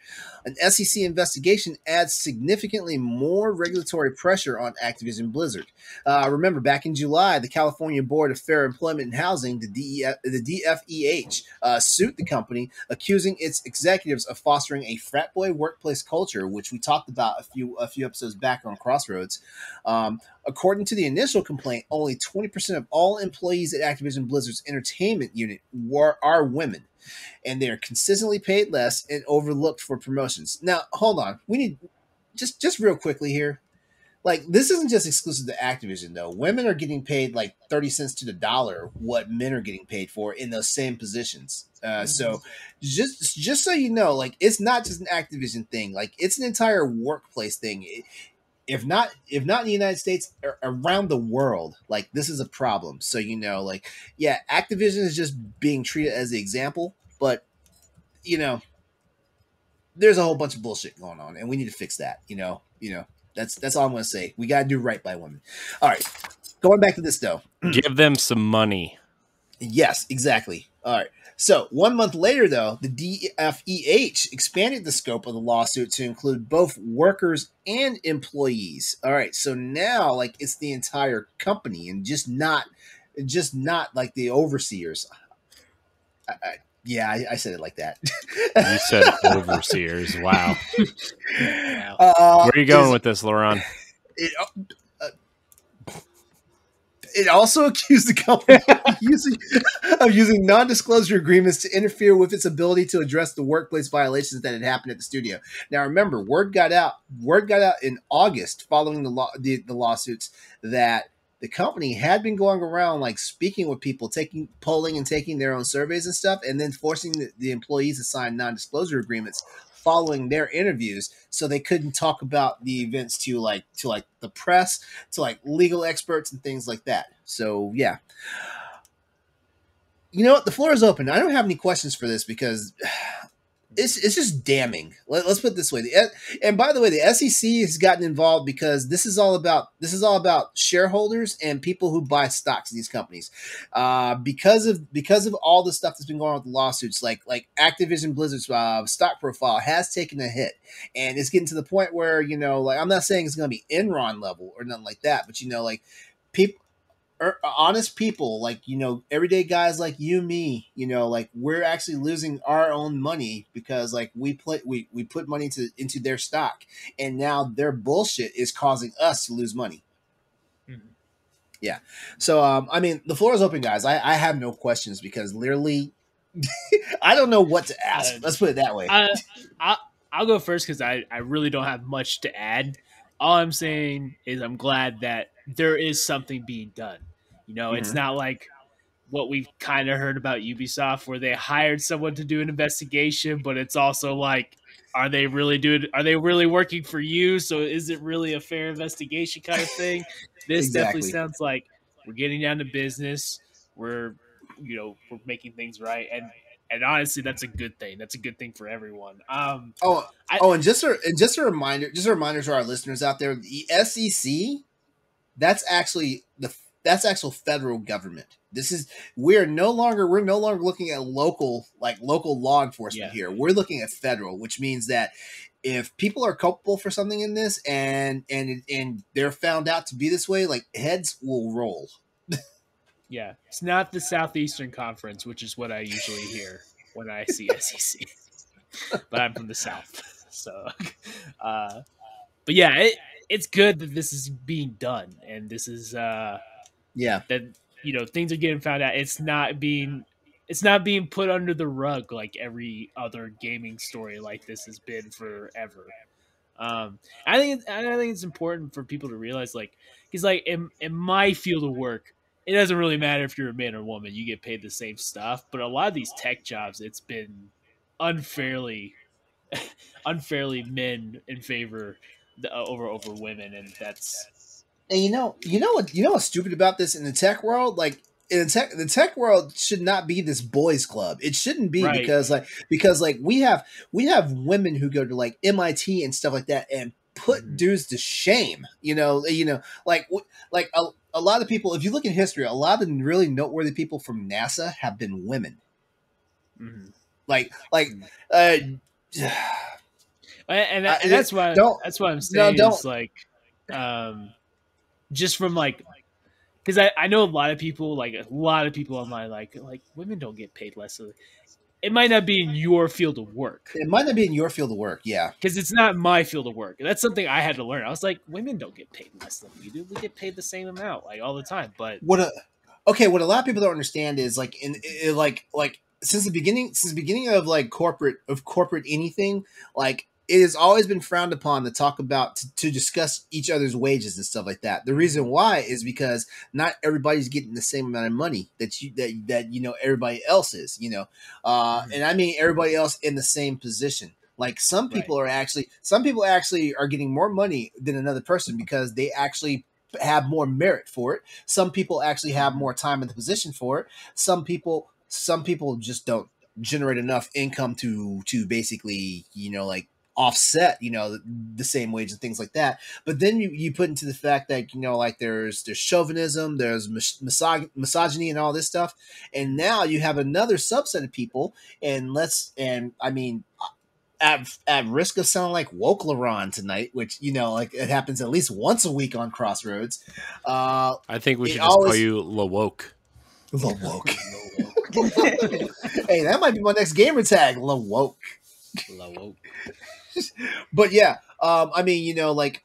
A: An S.E.C. investigation adds significantly more regulatory pressure on Activision Blizzard. Remember, back in July, the California Board of Fair Employment and Housing, the DFEH, sued the company, accusing its executives of fostering a frat boy workplace culture, which we talked about a few episodes back on Crossroads. According to the initial complaint, only 20% of all employees at Activision Blizzard's entertainment unit are women, and they are consistently paid less and overlooked for promotions. Now, hold on. We need just real quickly here. Like, this isn't just exclusive to Activision, though. Women are getting paid like 30 cents to the dollar what men are getting paid for in those same positions. So just so you know, like, it's not just an Activision thing. Like, it's an entire workplace thing. If not in the United States, around the world, like, this is a problem. So, you know, like, yeah, Activision is just being treated as the example, but, you know, there's a whole bunch of bullshit going on, and we need to fix that. You know, that's all I'm going to say. We got to do right by women. All right, going back to this though.
D: Give them some money.
A: Yes, exactly. All right. So 1 month later, though, the DFEH expanded the scope of the lawsuit to include both workers and employees. All right. So now, like, it's the entire company and just not like the overseers. I said it like that.
D: You said overseers. Wow. Where are you going with this, LeRon?
A: It also accused the company of using non-disclosure agreements to interfere with its ability to address the workplace violations that had happened at the studio. Now, remember, word got out in August following the lawsuits that the company had been going around like speaking with people, polling and taking their own surveys and stuff, and then forcing the employees to sign non-disclosure agreements following their interviews, so they couldn't talk about the events to the press, to like legal experts and things like that. So yeah. You know what? The floor is open. I don't have any questions for this because it's just damning. Let's put it this way. And by the way, the S.E.C has gotten involved because this is all about shareholders and people who buy stocks in these companies. Because of all the stuff that's been going on with the lawsuits, like Activision Blizzard's stock profile has taken a hit, and it's getting to the point where, you know, like, I'm not saying it's going to be Enron level or nothing like that, but, you know, like, people, honest people, like, you know, everyday guys like you, me, you know, like, we're actually losing our own money because, like, we put money into their stock, and now their bullshit is causing us to lose money. Mm-hmm. Yeah. So I mean, the floor is open, guys. I have no questions because literally I don't know what to ask. Let's put it that way.
C: I'll go first because I really don't have much to add. All I'm saying is I'm glad that there is something being done. You know, It's not like what we've kind of heard about Ubisoft where they hired someone to do an investigation, but it's also like, are they really working for you? So is it really a fair investigation kind of thing? This definitely sounds like we're getting down to business. We're making things right. And honestly, that's a good thing. That's a good thing for everyone.
A: And just a reminder to our listeners out there, the S.E.C, that's actual federal government. We're no longer looking at local law enforcement here. We're looking at federal, which means that if people are culpable for something in this and they're found out to be this way, like, heads will roll.
C: Yeah, it's not the Southeastern Conference, which is what I usually hear when I see S.E.C. But I'm from the South, so. But yeah, it's good that this is being done, and this is that things are getting found out. It's not being put under the rug like every other gaming story like this has been forever. I think it's important for people to realize, like, because, like, in my field of work, it doesn't really matter if you're a man or woman, you get paid the same stuff. But a lot of these tech jobs, it's been unfairly men in favor over women, and that's.
A: And you know what's stupid about this in the tech world? Like, the tech world should not be this boys club. It shouldn't be, right? because we have women who go to like MIT and stuff like that and put dudes to shame. Like a lot of people, if you look in history, a lot of the really noteworthy people from NASA have been women. Mm-hmm.
C: And that's why I'm saying is like, just from like, because I know a lot of people online like women don't get paid less. So it might not be in your field of work.
A: Yeah.
C: Because it's not my field of work. That's something I had to learn. I was like, women don't get paid less than we do. We get paid the same amount, like, all the time. But
A: what a lot of people don't understand is, like, since the beginning of like corporate anything, like, it has always been frowned upon to talk about, to discuss each other's wages and stuff like that. The reason why is because not everybody's getting the same amount of money that everybody else is, and I mean everybody else in the same position. Like, some people actually are getting more money than another person because they actually have more merit for it. Some people actually have more time in the position for it. Some people just don't generate enough income to basically, like, offset, the same wage and things like that. But then you put into the fact that, like, there's chauvinism, there's misogyny and all this stuff. And now you have another subset of people, at risk of sounding like woke LeRon tonight, which, like, it happens at least once a week on Crossroads.
D: I think we should just call you LeWoke.
A: LeWoke. Hey, that might be my next gamer tag, LeWoke. But yeah, like,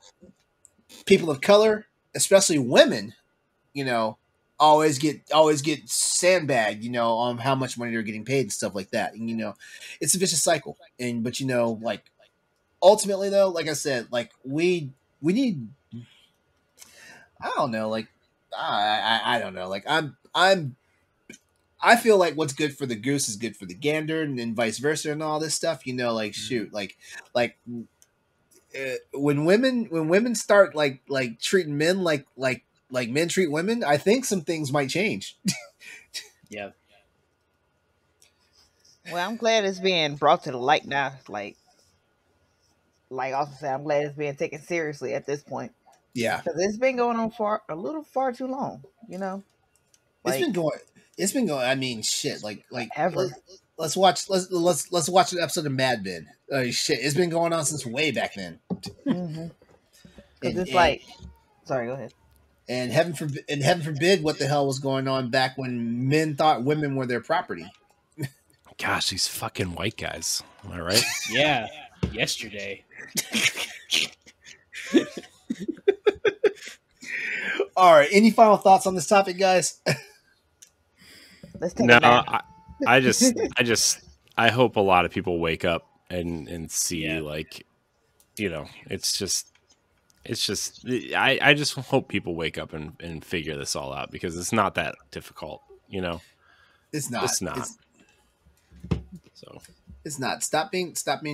A: people of color, especially women, always get sandbagged, on how much money they're getting paid and stuff like that. And, it's a vicious cycle. But like, ultimately though, like I said, like, we need, I don't know, like, I don't know. Like I feel like what's good for the goose is good for the gander, and then vice versa, and all this stuff. You know, like shoot, like when women start like treating men like men treat women, I think some things might change.
C: Yeah.
B: Well, I'm glad it's being brought to the light now. Like also said, I'm glad it's being taken seriously at this point.
A: Yeah,
B: because it's been going on for a little far too long. You know,
A: it's been going. It's been going. I mean, shit. Like
B: ever.
A: Let's watch an episode of Mad Men. Shit, it's been going on since way back then.
B: Mm-hmm. Because it's like, sorry, go ahead.
A: And heaven forbid, what the hell was going on back when men thought women were their property.
D: Gosh, these fucking white guys. Am I right?
C: Yeah. Yesterday.
A: All right. Any final thoughts on this topic, guys?
B: Let's take a nap.
D: I hope a lot of people wake up and see like, you know, it's just I just hope people wake up and figure this all out, because it's not that difficult, you know.
A: It's not. It's not. Stop being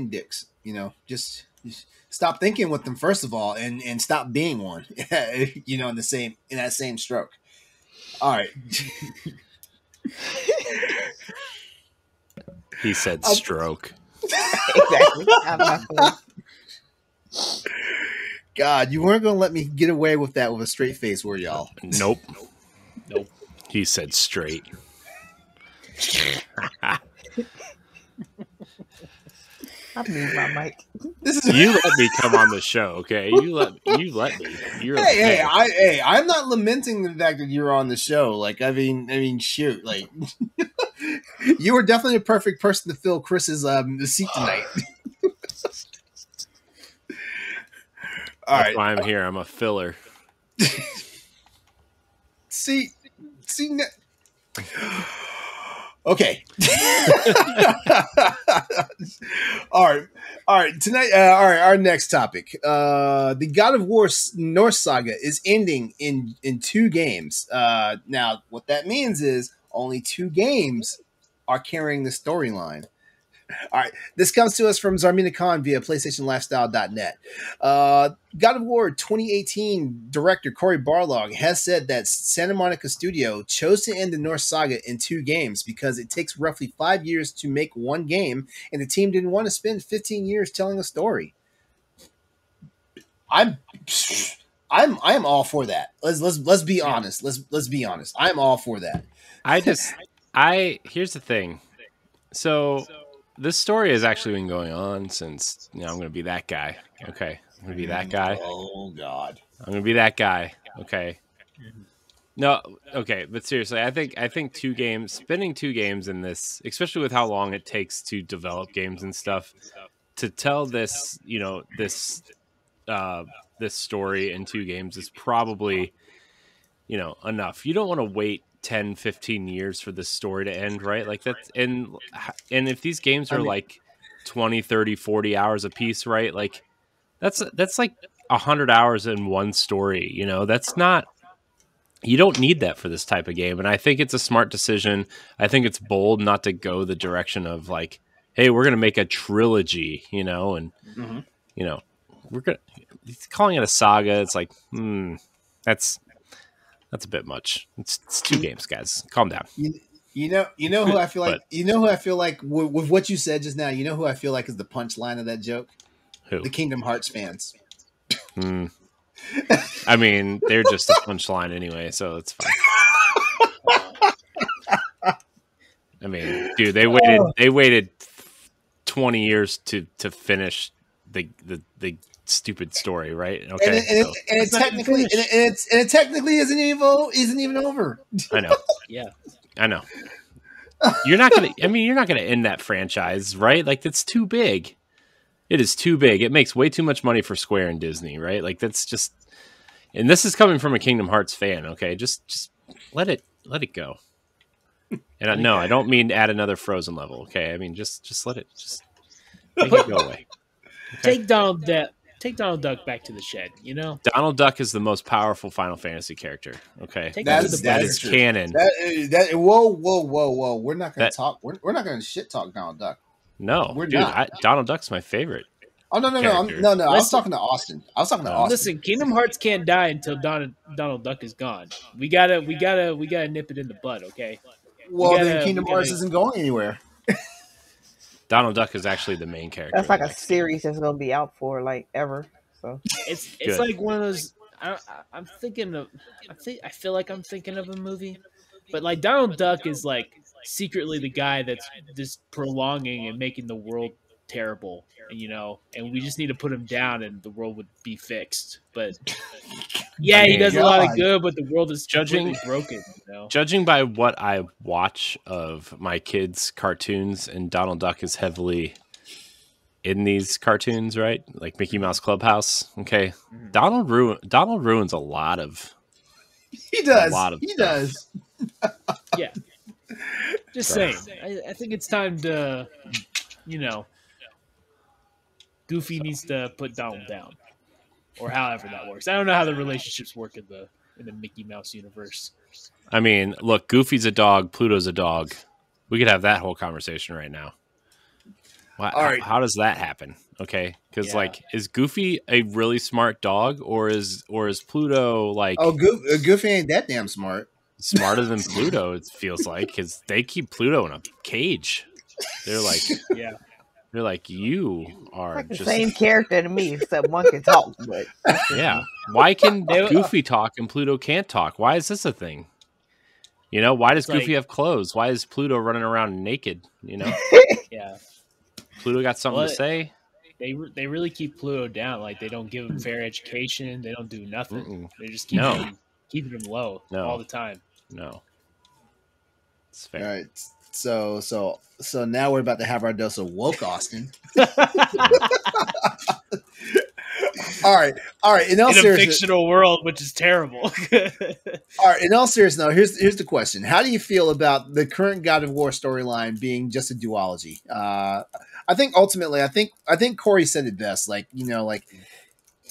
A: dicks, you know. Just stop thinking with them first of all, and stop being one. You know, in that same stroke. All right.
D: He said stroke.
B: Exactly.
A: God, you weren't going to let me get away with that with a straight face, were y'all?
D: Nope. He said straight.
B: I mute my mic.
D: You let me come on the show, okay? You let me.
A: I'm not lamenting the fact that you're on the show. Like, I mean, shoot, like, you were definitely a perfect person to fill Chris's seat tonight. All
D: That's
A: right,
D: why I'm here. I'm a filler.
A: see. Okay. All right. Tonight, our next topic. The God of War Norse Saga is ending in 2 games. Now, what that means is only 2 games are carrying the storyline. All right. This comes to us from Zarmina Khan via PlayStationLifestyle.net. God of War 2018 director Corey Barlog has said that Santa Monica Studio chose to end the Norse Saga in 2 games because it takes roughly 5 years to make one game, and the team didn't want to spend 15 years telling a story. I am all for that. Let's be honest. Let's be honest. I'm all for that.
D: Here's the thing. So this story has actually been going on since, you know, I'm going to be that guy. Okay. I'm going to be that guy.
A: Oh, God.
D: I'm going to be that guy. Okay. No, okay. But seriously, I think 2 games, spending 2 games in this, especially with how long it takes to develop games and stuff, to tell this, you know, this story in 2 games is probably, you know, enough. You don't want to wait 10, 15 years for this story to end, right? Like that's, and if these games are like 20, 30, 40 hours a piece, right? Like that's like 100 hours in one story, you know. That's not, you don't need that for this type of game. And I think it's a smart decision. I think it's bold not to go the direction of like, hey, we're going to make a trilogy, you know, and you know, calling it a saga. It's like, that's a bit much. It's 2 games, guys. Calm down.
A: You know who I feel like. You know who I feel like with what you said just now. You know who I feel like is the punchline of that joke.
D: Who?
A: The Kingdom Hearts fans.
D: I mean, they're just a punchline anyway, so it's fine. I mean, dude, they waited 20 years to finish the stupid story, right? Okay,
A: it technically isn't even over.
D: I know.
C: Yeah,
D: I know. You're not gonna end that franchise, right? Like, that's too big. It is too big. It makes way too much money for Square and Disney, right? Like, that's just. And this is coming from a Kingdom Hearts fan. Okay, just let it go. And no, I don't mean add another Frozen level. Okay, I mean just let it make it go away.
C: Okay? Take take Donald Duck back to the shed. You know,
D: Donald Duck is the most powerful Final Fantasy character. Okay,
C: that
D: is canon.
A: Whoa! We're not going to talk. We're not going to shit talk Donald Duck.
D: No,
A: we're
D: dude,
A: not.
D: Donald Duck's my favorite.
A: Oh no! I was talking to Austin.
C: Listen, Kingdom Hearts can't die until Donald Duck is gone. We gotta nip it in the bud, okay?
A: Well, then Kingdom Hearts isn't going anywhere.
D: Donald Duck is actually the main character.
B: That's like a series that's gonna be out for like ever. So
C: it's like one of those. I feel like I'm thinking of a movie, but like Donald Duck is like secretly the guy that's just prolonging and making the world terrible, you know, and we just need to put him down and the world would be fixed. But yeah, he does a lot of good, but the world is completely broken, you know?
D: Judging by what I watch of my kids' cartoons, and Donald Duck is heavily in these cartoons, right? Like Mickey Mouse Clubhouse. Okay. Mm-hmm. Donald ruins a lot of
A: He does. He does.
C: Yeah. Just saying. I think it's time to, you know, Goofy needs to put Donald down, or however that works. I don't know how the relationships work in the Mickey Mouse universe.
D: I mean, look, Goofy's a dog, Pluto's a dog. We could have that whole conversation right now. All right. How does that happen? Okay, because like, is Goofy a really smart dog, or is Pluto like?
A: Oh, Goofy ain't that damn smart.
D: Smarter than Pluto, it feels like, because they keep Pluto in a cage. They're like, they're like, you are
B: like the
D: just
B: same character to me, except one can talk. But
D: yeah, why can Goofy talk and Pluto can't talk? Why is this a thing? You know, why does Goofy have clothes? Why is Pluto running around naked? You know,
C: yeah.
D: Pluto got something to say.
C: They really keep Pluto down. Like, they don't give him fair education. They don't do nothing.
D: Mm-mm.
C: They just keeping him low all the time.
D: No, it's fair.
A: All right. So now we're about to have our dose of woke, Austin. All right. In a
C: fictional world, which is terrible.
A: All right. In all seriousness, now here's the question: how do you feel about the current God of War storyline being just a duology? I think ultimately, I think Corey said it best. Like, you know, like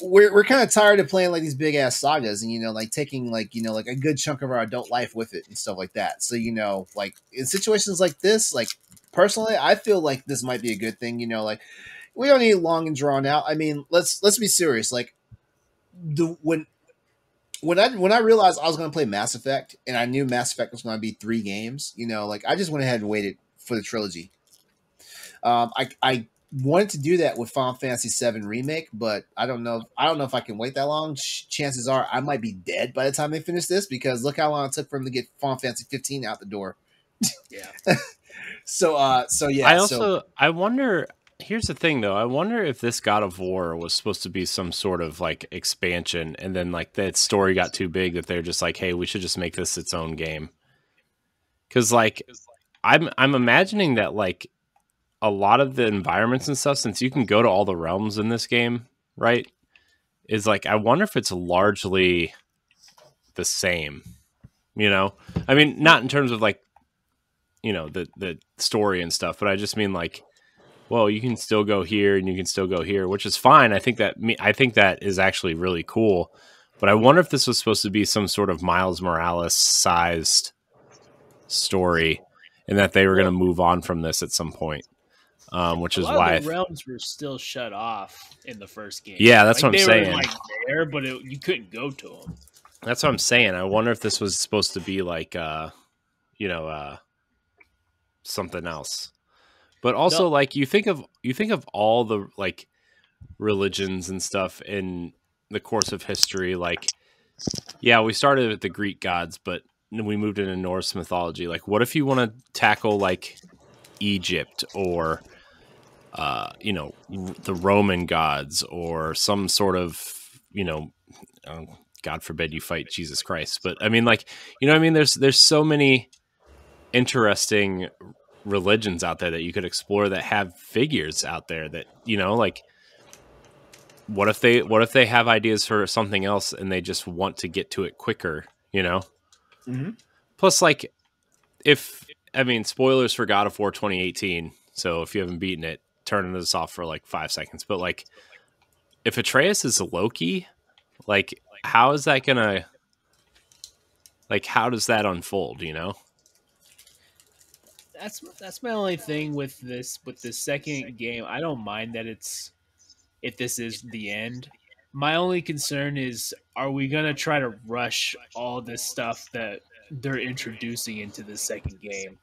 A: we're kind of tired of playing like these big ass sagas, and, you know, like taking like, you know, like a good chunk of our adult life with it and stuff like that. So, you know, like in situations like this, like personally, I feel like this might be a good thing. You know, like we don't need long and drawn out. I mean, let's be serious. Like when I realized I was going to play Mass Effect, and I knew Mass Effect was going to be 3 games, you know, like I just went ahead and waited for the trilogy. I wanted to do that with Final Fantasy VII Remake, but I don't know if I can wait that long. Chances are I might be dead by the time they finish this, because look how long it took for them to get Final Fantasy 15 out the door.
C: Yeah.
A: So yeah.
D: I wonder. Here's the thing, though. I wonder if this God of War was supposed to be some sort of like expansion, and then like that story got too big that they're just like, hey, we should just make this its own game. Because like I'm imagining that like a lot of the environments and stuff, since you can go to all the realms in this game, right, is like, I wonder if it's largely the same, you know? I mean, not in terms of like, you know, the story and stuff, but I just mean like, well, you can still go here and you can still go here, which is fine. I think that is actually really cool. But I wonder if this was supposed to be some sort of Miles Morales sized story, and that they were going to move on from this at some point. Which is why
C: the realms were still shut off in the first game.
D: Yeah, that's what I'm saying.
C: Were, like, there, but you couldn't go to them.
D: That's what I'm saying. I wonder if this was supposed to be like, something else. But also, like, you think of all the like religions and stuff in the course of history. Like, yeah, we started with the Greek gods, but we moved into Norse mythology. Like, what if you want to tackle like Egypt or the Roman gods, or some sort of, God forbid you fight Jesus Christ. But I mean, like, you know what I mean? There's so many interesting religions out there that you could explore that have figures out there that, like, what if they have ideas for something else and they just want to get to it quicker,
A: Mm-hmm.
D: Plus, like, spoilers for God of War 2018. So if you haven't beaten it, turn this off for like 5 seconds. But like, if Atreus is Loki, like how is that gonna, like how does that unfold? You know,
C: That's my only thing with this second game. I don't mind that it's if this is the end. My only concern is, are we gonna try to rush all this stuff that they're introducing into the second game?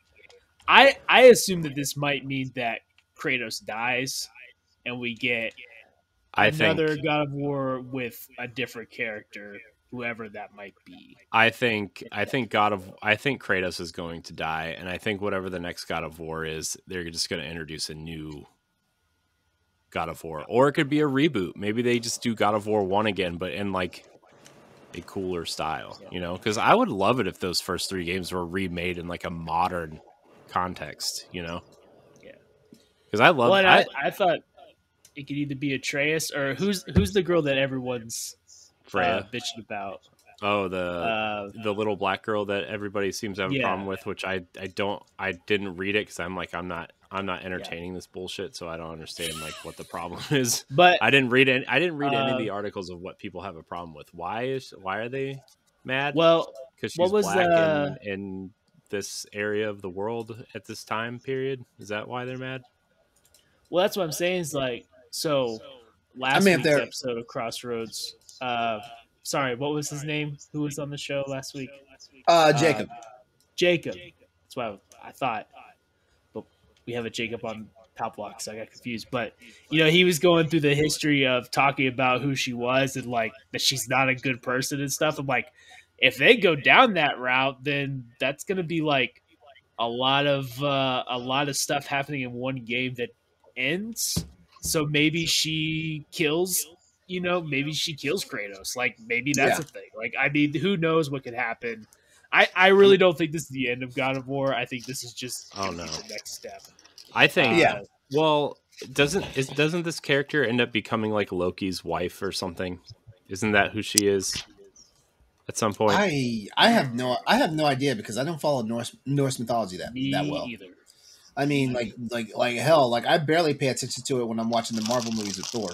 C: I assume that this might mean that Kratos dies and we get another God of War with a different character, whoever that might be.
D: I think Kratos is going to die, and I think whatever the next God of War is, they're just going to introduce a new God of War, or it could be a reboot. Maybe they just do God of War 1 again, but in like a cooler style, you know? Because I would love it if those first 3 games were remade in like a modern context, you know?
C: Yeah.
D: Because I love.
C: Well, I thought it could either be Atreus or who's the girl that everyone's bitching about.
D: Oh, the little black girl that everybody seems to have a problem with, which I didn't read it because I'm not entertaining this bullshit, so I don't understand like what the problem is.
C: But
D: I didn't read any of the articles of what people have a problem with. Why are they mad?
C: Well,
D: because she's black in this area of the world at this time period. Is that why they're mad?
C: Well, that's what I'm saying. Is like, so last week's episode of Crossroads. Sorry, what was his name? Who was on the show last week?
A: Jacob.
C: Jacob. That's why I thought. But we have a Jacob on Top Block, so I got confused. But, you know, he was going through the history of talking about who she was and, like, that she's not a good person and stuff. I'm like, if they go down that route, then that's going to be, like, a lot of stuff happening in one game that ends. So maybe she kills... You know, maybe she kills Kratos. Like, maybe that's a thing. Like, I mean, who knows what could happen? I really don't think this is the end of God of War. I think this is just the next step.
D: I think, well, doesn't this character end up becoming like Loki's wife or something? Isn't that who she is at some point?
A: I have no idea because I don't follow Norse mythology that well.
C: Either.
A: I mean, like hell, like I barely pay attention to it when I'm watching the Marvel movies with Thor.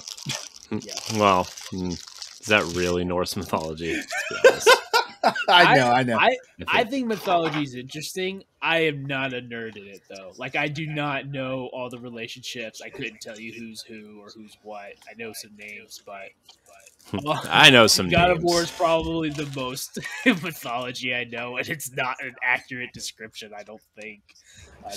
C: Yeah.
D: Well, is that really Norse mythology?
A: I know.
C: I think mythology is interesting. I am not a nerd in it, though. Like, I do not know all the relationships. I couldn't tell you who's who or who's what. I know some names, but
D: I know some
C: God
D: names.
C: of War is probably the most mythology I know, and it's not an accurate description, I don't think.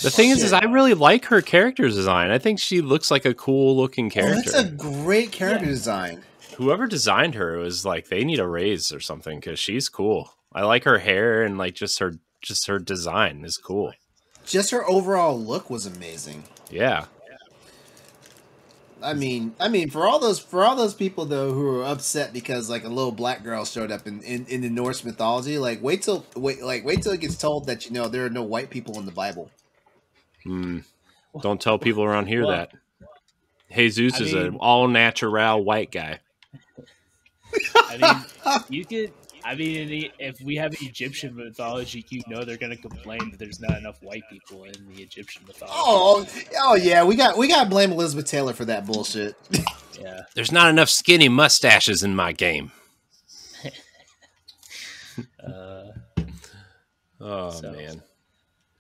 D: The thing is I really like her character design. I think she looks like a cool looking character.
A: That's a great character design.
D: Whoever designed her was like, they need a raise or something because she's cool. I like her hair and like just her design is cool.
A: Just her overall look was amazing.
D: Yeah.
A: I mean, for all those people though who are upset because like a little black girl showed up in the Norse mythology, like wait till it gets told that you know there are no white people in the Bible.
D: Don't tell people around here that Jesus is an all natural white guy.
C: I mean, you could. I mean, if we have Egyptian mythology, you know they're going to complain that there's not enough white people in the Egyptian mythology.
A: Oh yeah, we got to blame Elizabeth Taylor for that bullshit.
C: Yeah,
D: there's not enough skinny mustaches in my game. Man.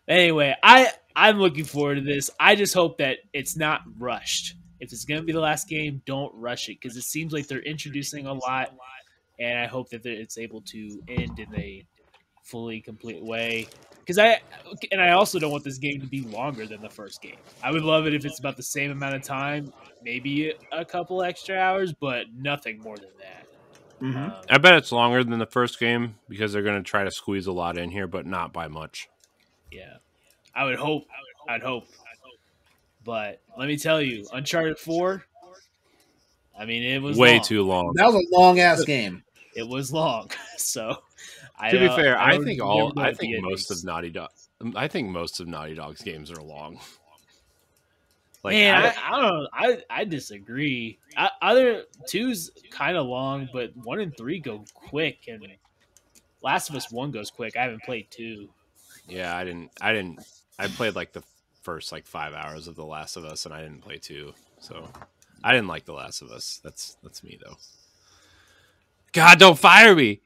C: Anyway, I'm looking forward to this. I just hope that it's not rushed. If it's going to be the last game, don't rush it because it seems like they're introducing a lot, and I hope that it's able to end in a fully complete way. Because I also don't want this game to be longer than the first game. I would love it if it's about the same amount of time, maybe a couple extra hours, but nothing more than that.
A: Mm-hmm.
D: I bet it's longer than the first game because they're going to try to squeeze a lot in here, but not by much.
C: Yeah, I would hope. I'd hope. But let me tell you, Uncharted 4, I mean, it was
D: way too long.
A: That was a long-ass game.
C: It was long. So,
D: to be fair, I think most of Naughty Dog's games are long.
C: Like, man, I don't know. I disagree. Other 2's kind of long, but 1 and 3 go quick, and Last of Us 1 goes quick. I haven't played 2.
D: Yeah, I didn't. I played like the first like 5 hours of The Last of Us, and I didn't play 2. So I didn't like The Last of Us. That's me though. God, don't fire me.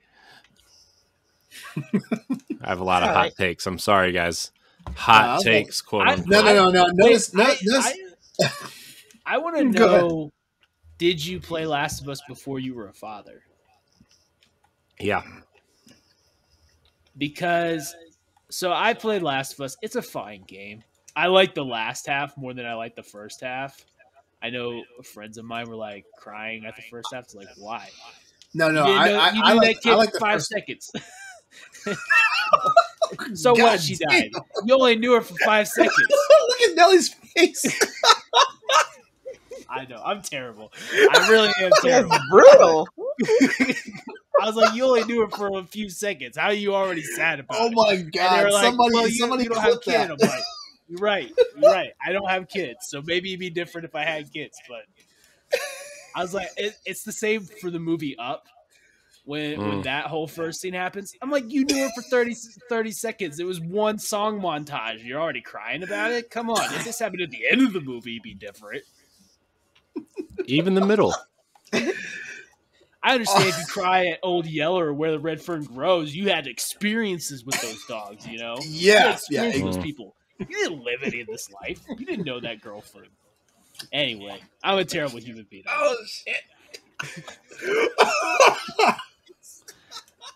D: I have a lot of hot takes. I'm sorry, guys. Hot takes, quote unquote.
A: No. Notice.
C: I want to know, did you play Last of Us before you were a father?
D: Yeah.
C: Because, so I played Last of Us. It's a fine game. I like the last half more than I like the first half. I know friends of mine were like crying at the first half. It's like, why?
A: No,
C: You knew that kid for 5 seconds. So
A: God
C: what? She died. You only knew her for 5 seconds.
A: Look at Nellie's face.
C: I know. I'm terrible. I really am terrible.
B: That's brutal.
C: I was like, you only knew her for a few seconds. How are you already sad about it?
A: Oh my God!
C: And like,
A: somebody
C: you don't have
A: clip
C: kids.
A: that.
C: I'm like, you're right. I don't have kids, so maybe it'd be different if I had kids. But I was like, it's the same for the movie Up. When that whole first scene happens, I'm like, you knew her for 30 seconds. It was one song montage. You're already crying about it? Come on. If this happened at the end of the movie, it'd be different.
D: Even the middle.
C: I understand if you cry at Old Yeller or Where the Red Fern Grows, you had experiences with those dogs, you know?
A: Yes,
C: You had those people. You didn't live any of this life. You didn't know that girlfriend. Anyway, I'm a terrible human being.
A: Oh, shit.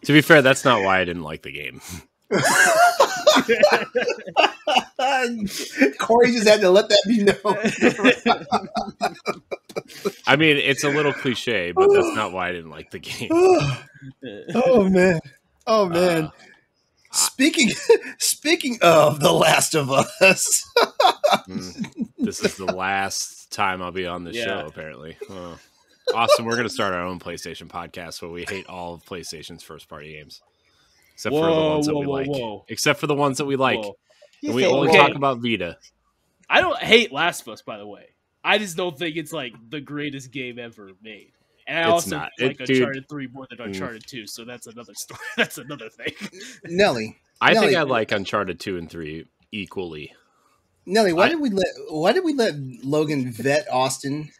D: To be fair, that's not why I didn't like the game.
A: Corey just had to let that be known.
D: I mean, it's a little cliche, but that's not why I didn't like the game.
A: Oh man. Speaking of The Last of Us.
D: This is the last time I'll be on this show, apparently. Awesome. We're going to start our own PlayStation podcast where we hate all of PlayStation's first-party games. Except for the ones that we like. Except for the ones that we like. And we only talk about Vita.
C: I don't hate Last of Us, by the way. I just don't think it's like the greatest game ever made. And I also like Uncharted 3 more than Uncharted 2, so that's another story. That's another thing.
A: Nellie.
D: I think I like Uncharted 2 and 3 equally.
A: Nellie, why did we let Logan vet Austin?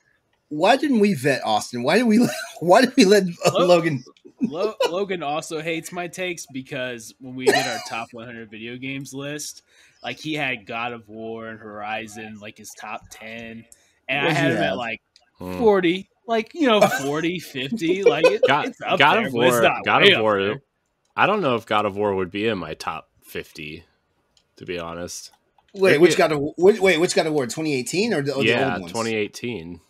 A: Why didn't we vet Austin? Why did we let Logan?
C: Logan also hates my takes because when we did our top 100 video games list, like he had God of War and Horizon like his top 10, and I had him at like 40, like 40, 50, like it's up
D: God
C: there,
D: of War.
C: God of War.
D: I don't know if God of War would be in my top 50, to be honest.
A: Wait, which God of War? 2018 or the old ones?
D: 2018.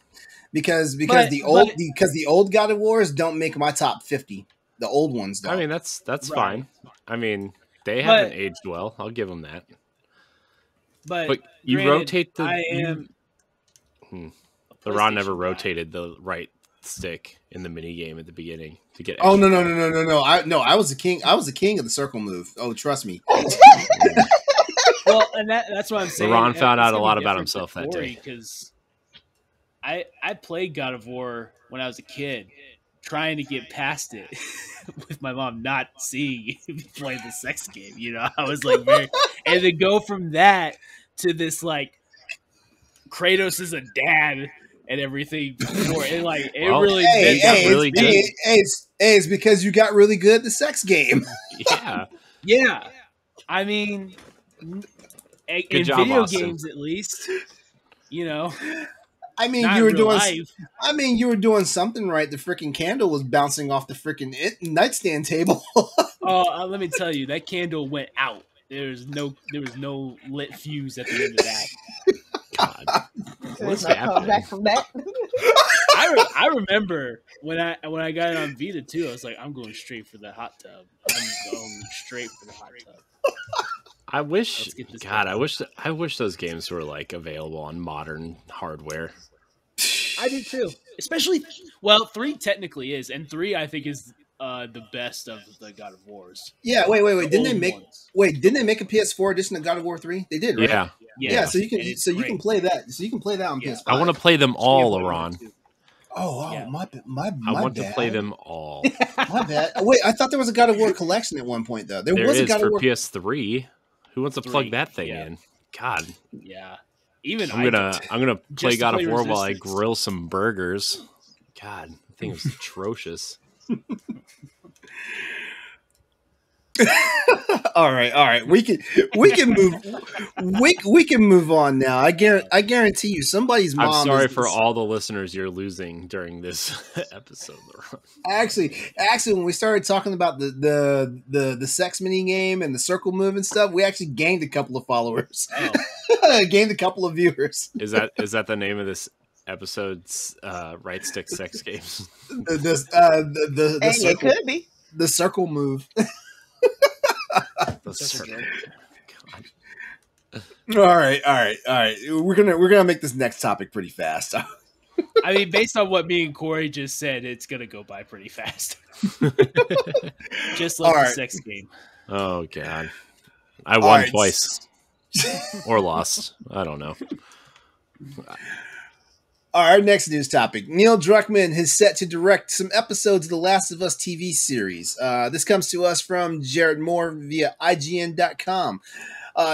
A: Because the old God of Wars don't make my top 50. The old ones don't.
D: I mean that's fine. I mean they haven't aged well. I'll give them that.
C: But
D: you rotate the. LeRon never rotated the right stick in the mini game at the beginning to get.
A: Oh no! I was the king. I was the king of the circle move. Oh, trust me.
C: Well, and that's what I'm saying.
D: LeRon found out a lot about himself that day
C: because I played God of War when I was a kid, trying to get past it with my mom not seeing me play the sex game. I was like, and to go from that to this like Kratos is a dad and everything before it, like it really did.
A: It's because you got really good at the sex game.
C: Yeah. I mean, in video games at least,
A: I mean, you were doing something right. The freaking candle was bouncing off the freaking nightstand table.
C: Let me tell you, that candle went out. There was no lit fuse at the end of that.
D: God, what's
B: happening? Back from that.
C: I remember when I got it on Vita too. I was like, I'm going straight for the hot tub. I'm going straight for the hot tub.
D: I wish those games were like available on modern hardware.
C: I do too. Especially 3 technically is, and 3 I think is the best of the God of Wars.
A: Yeah, wait. Didn't they make a PS4 edition of God of War 3? They did, right? Yeah. So you can play that. So you can play that on PS5.
D: I want to play them all, LeRon.
A: My
D: I want
A: bad.
D: to play them all.
A: My bad. Wait, I thought there was a God of War collection at one point though. There was a God of War
D: PS3. Who wants to plug that thing in? God.
C: Yeah. Even
D: I'm gonna play
C: Just to
D: God
C: play
D: of War while I
C: Resistance.
D: grill some burgers. God, the thing was atrocious.
A: All right. We can move on now. I guarantee you, somebody's mom.
D: I'm sorry for all the listeners you're losing during this episode.
A: Actually, when we started talking about the sex mini game and the circle move and stuff, we actually gained a couple of followers.
C: Oh.
A: Gained a couple of viewers.
D: Is that the name of this episode's right stick sex games?
A: The
B: Hey,
A: circle,
B: it could be.
A: the circle move.
D: The circle.
A: All right. We're gonna make this next topic pretty fast.
C: I mean, based on what me and Corey just said, it's gonna go by pretty fast. Just like the sex game.
D: Oh God, I won twice, or lost. I don't know.
A: All right, our next news topic. Neil Druckmann is set to direct some episodes of The Last of Us TV series. This comes to us from Jared Moore via IGN.com.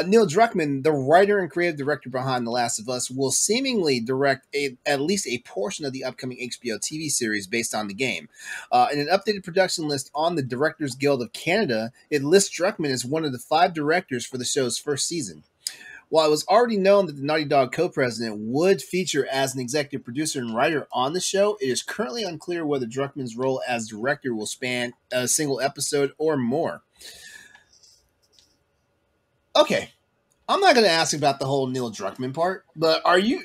A: Neil Druckmann, the writer and creative director behind The Last of Us, will seemingly direct at least a portion of the upcoming HBO TV series based on the game. In an updated production list on the Directors Guild of Canada, it lists Druckmann as one of the 5 directors for the show's first season. While it was already known that the Naughty Dog co-president would feature as an executive producer and writer on the show, it is currently unclear whether Druckmann's role as director will span a single episode or more. Okay, I'm not going to ask about the whole Neil Druckmann part, but are you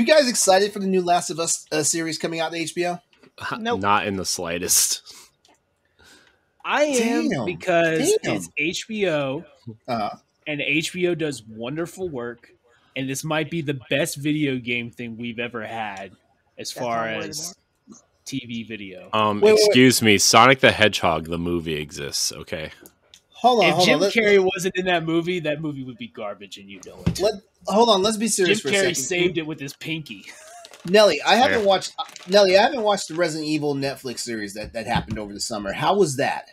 A: guys excited for the new Last of Us series coming out to HBO?
B: Nope.
D: Not in the slightest.
C: I am
A: Damn.
C: because it's HBO. And HBO does wonderful work, and this might be the best video game thing we've ever had as far as TV video.
D: Excuse me, Sonic the Hedgehog, the movie exists, okay?
C: If Jim Carrey wasn't in that movie would be garbage, and you know it.
A: Let's be serious
C: Jim
A: for a second.
C: Carrey saved it with his pinky.
A: Nellie, I haven't watched the Resident Evil Netflix series that happened over the summer. How was that?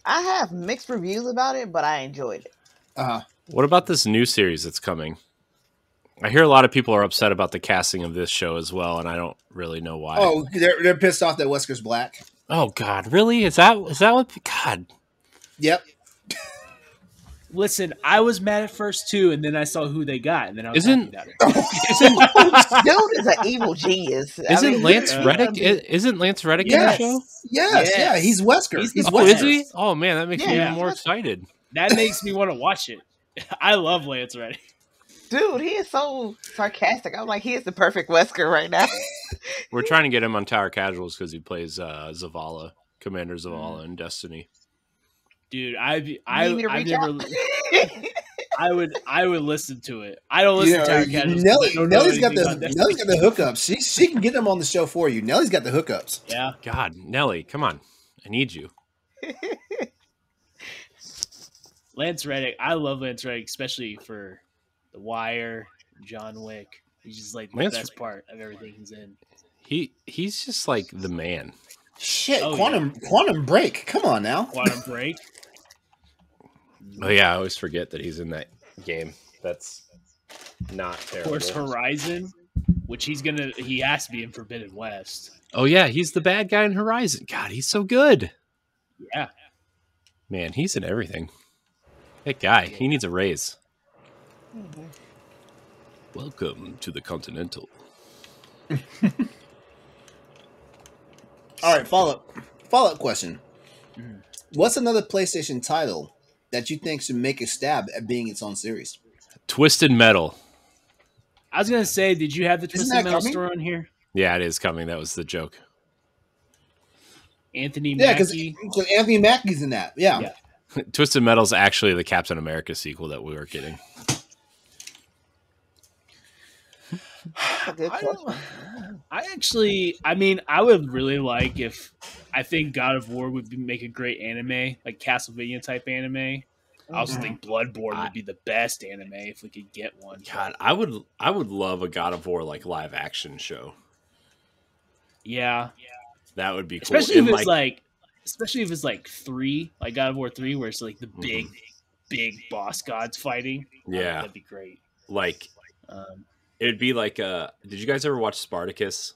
B: I have mixed reviews about it, but I enjoyed it.
D: What about this new series that's coming? I hear a lot of people are upset about the casting of this show as well, and I don't really know why.
A: Oh, they're pissed off that Wesker's black.
D: Oh God, really? Is that what? God.
A: Yep.
C: Listen, I was mad at first too, and then I saw who they got, and then I was happy about it.
B: Dude is an evil genius.
D: Isn't Lance Reddick in the show?
A: Yes, yeah, he's Wesker. He's
D: Wesker. Is he? Oh man, that makes me even more excited.
C: That makes me want to watch it. I love Lance Reddick.
B: Dude, he is so sarcastic. I'm like, he is the perfect Wesker right now.
D: We're trying to get him on Tower Casuals because he plays Zavala, Commander Zavala in Destiny.
C: Dude, I would listen to it. I don't listen to Tower Casuals.
A: Nellie's got the hookups. She can get them on the show for you. Nellie's got the hookups.
C: Yeah.
D: God, Nellie, come on. I need you.
C: Lance Reddick. I love Lance Reddick, especially for The Wire, John Wick. He's just like the best part of everything he's in.
D: He's just like the man.
A: Shit, Quantum Break. Come on now.
C: Quantum Break.
D: Oh yeah, I always forget that he's in that game. That's not terrible.
C: Of course, Horizon, which he has to be in Forbidden West.
D: Oh yeah, he's the bad guy in Horizon. God, he's so good.
C: Yeah.
D: Man, he's in everything. That guy, he needs a raise.
B: Mm-hmm.
D: Welcome to the Continental.
A: All right, follow-up question. What's another PlayStation title that you think should make a stab at being its own series?
D: Twisted Metal.
C: I was going to say, did you have the Twisted Metal store on here?
D: Yeah, it is coming. That was the joke.
C: Anthony Mackie.
A: Yeah, because Anthony Mackie's in that. Yeah.
D: Twisted Metal is actually the Captain America sequel that we were getting.
C: I would really like I think God of War would make a great anime, like Castlevania type anime. I also think Bloodborne would be the best anime if we could get one.
D: God, I would love a God of War like live action show.
C: Yeah.
D: That would be cool.
C: Especially if it's like 3, like God of War 3, where it's like the big boss gods fighting.
D: Yeah.
C: That'd be great.
D: Like It'd be like did you guys ever watch Spartacus?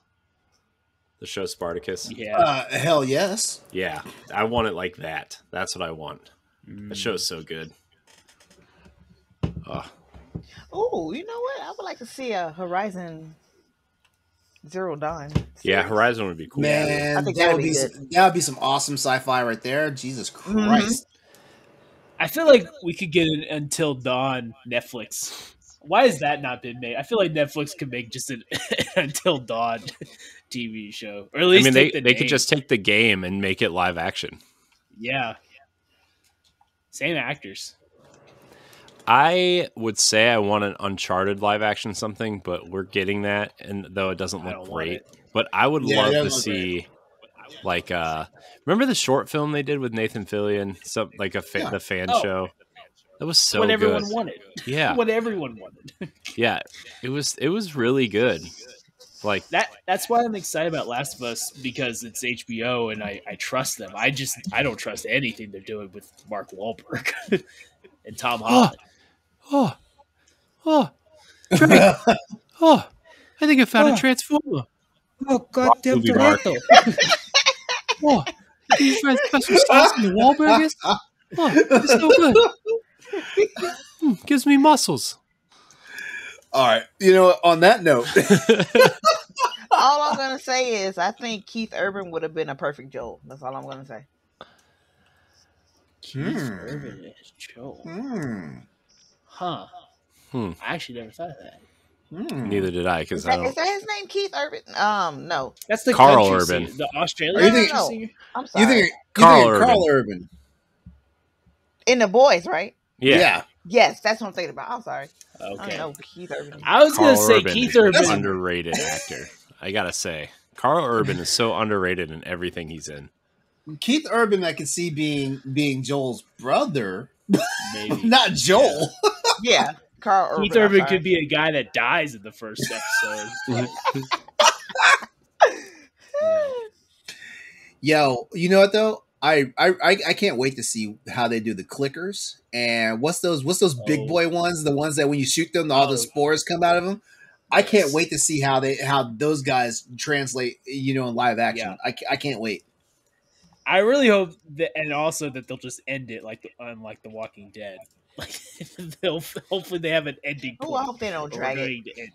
D: The show Spartacus?
C: Yeah.
A: Hell yes.
D: Yeah. I want it like that. That's what I want. The show's so good.
B: Oh, you know what? I would like to see a Horizon Zero Dawn.
D: Yeah, Horizon would be cool.
A: Man,
B: I think
A: that
B: that'd
A: would
B: be
A: be
B: good.
A: that would be some awesome sci-fi right there. Jesus Christ.
C: I feel like we could get an Until Dawn Netflix. Why has that not been made? I feel like Netflix could make just an Until Dawn TV show, or at least
D: I mean,
C: take
D: they could just take the game and make it live action.
C: Yeah, same actors.
D: I would say I want an Uncharted live action something, but we're getting that, and though it doesn't
C: I
D: look
C: don't want
D: great.
C: it.
D: But I would
A: Yeah,
D: love
A: that
D: to
A: would look
D: see, like, remember the short film they did with Nathan Fillion, the fan
C: Oh.
D: show. That was so
C: What
D: good.
C: everyone wanted.
D: Yeah,
C: What everyone wanted.
D: yeah, it was really good. Like
C: That's why I'm excited about Last of Us, because it's HBO and I trust them. I don't trust anything they're doing with Mark Wahlberg and Tom Holland.
D: Drake. I think I found a transformer.
C: Oh goddamn
D: Movie Mark. Oh, you try to put some sauce in the Wahlburgers? Oh, it's so good. Gives me muscles.
A: All right. You know, on that note,
B: All I'm gonna say is I think Keith Urban would have been a perfect Joel. That's all I'm gonna say.
C: Keith Urban is Joel. Huh. I actually never thought of that.
D: Neither did I, because
B: Is that his name, Keith Urban? No.
C: That's the
D: Carl
C: country
D: Urban.
C: singer, the
A: Are
C: Australian
A: you thinking-
C: country singer.
B: I'm sorry.
A: you think
D: Carl
A: Carl Urban?
B: In The Boys, right?
D: Yeah.
B: Yes, that's what I'm thinking about. I'm sorry. I don't
C: Okay.
B: know Keith Urban.
C: I was
D: Carl
C: gonna say
D: Urban
C: Keith
D: is
C: Urban.
D: an underrated actor. I gotta say, Carl Urban is so underrated in everything he's in.
A: Keith Urban, I can see being Joel's brother,
C: Maybe.
A: not Joel.
B: Yeah, Carl Urban.
C: Keith Urban could be a guy that dies in the first episode.
A: Yo, you know what though? I can't wait to see how they do the clickers and what's those big boy ones, the ones that when you shoot them, all the spores come out of them. I can't wait to see how those guys translate, you know, in live action.
C: Yeah.
A: I can't wait.
C: I really hope that, and also that they'll just end it like The Walking Dead. Like hopefully they have an ending.
B: Oh, I hope they don't drag it.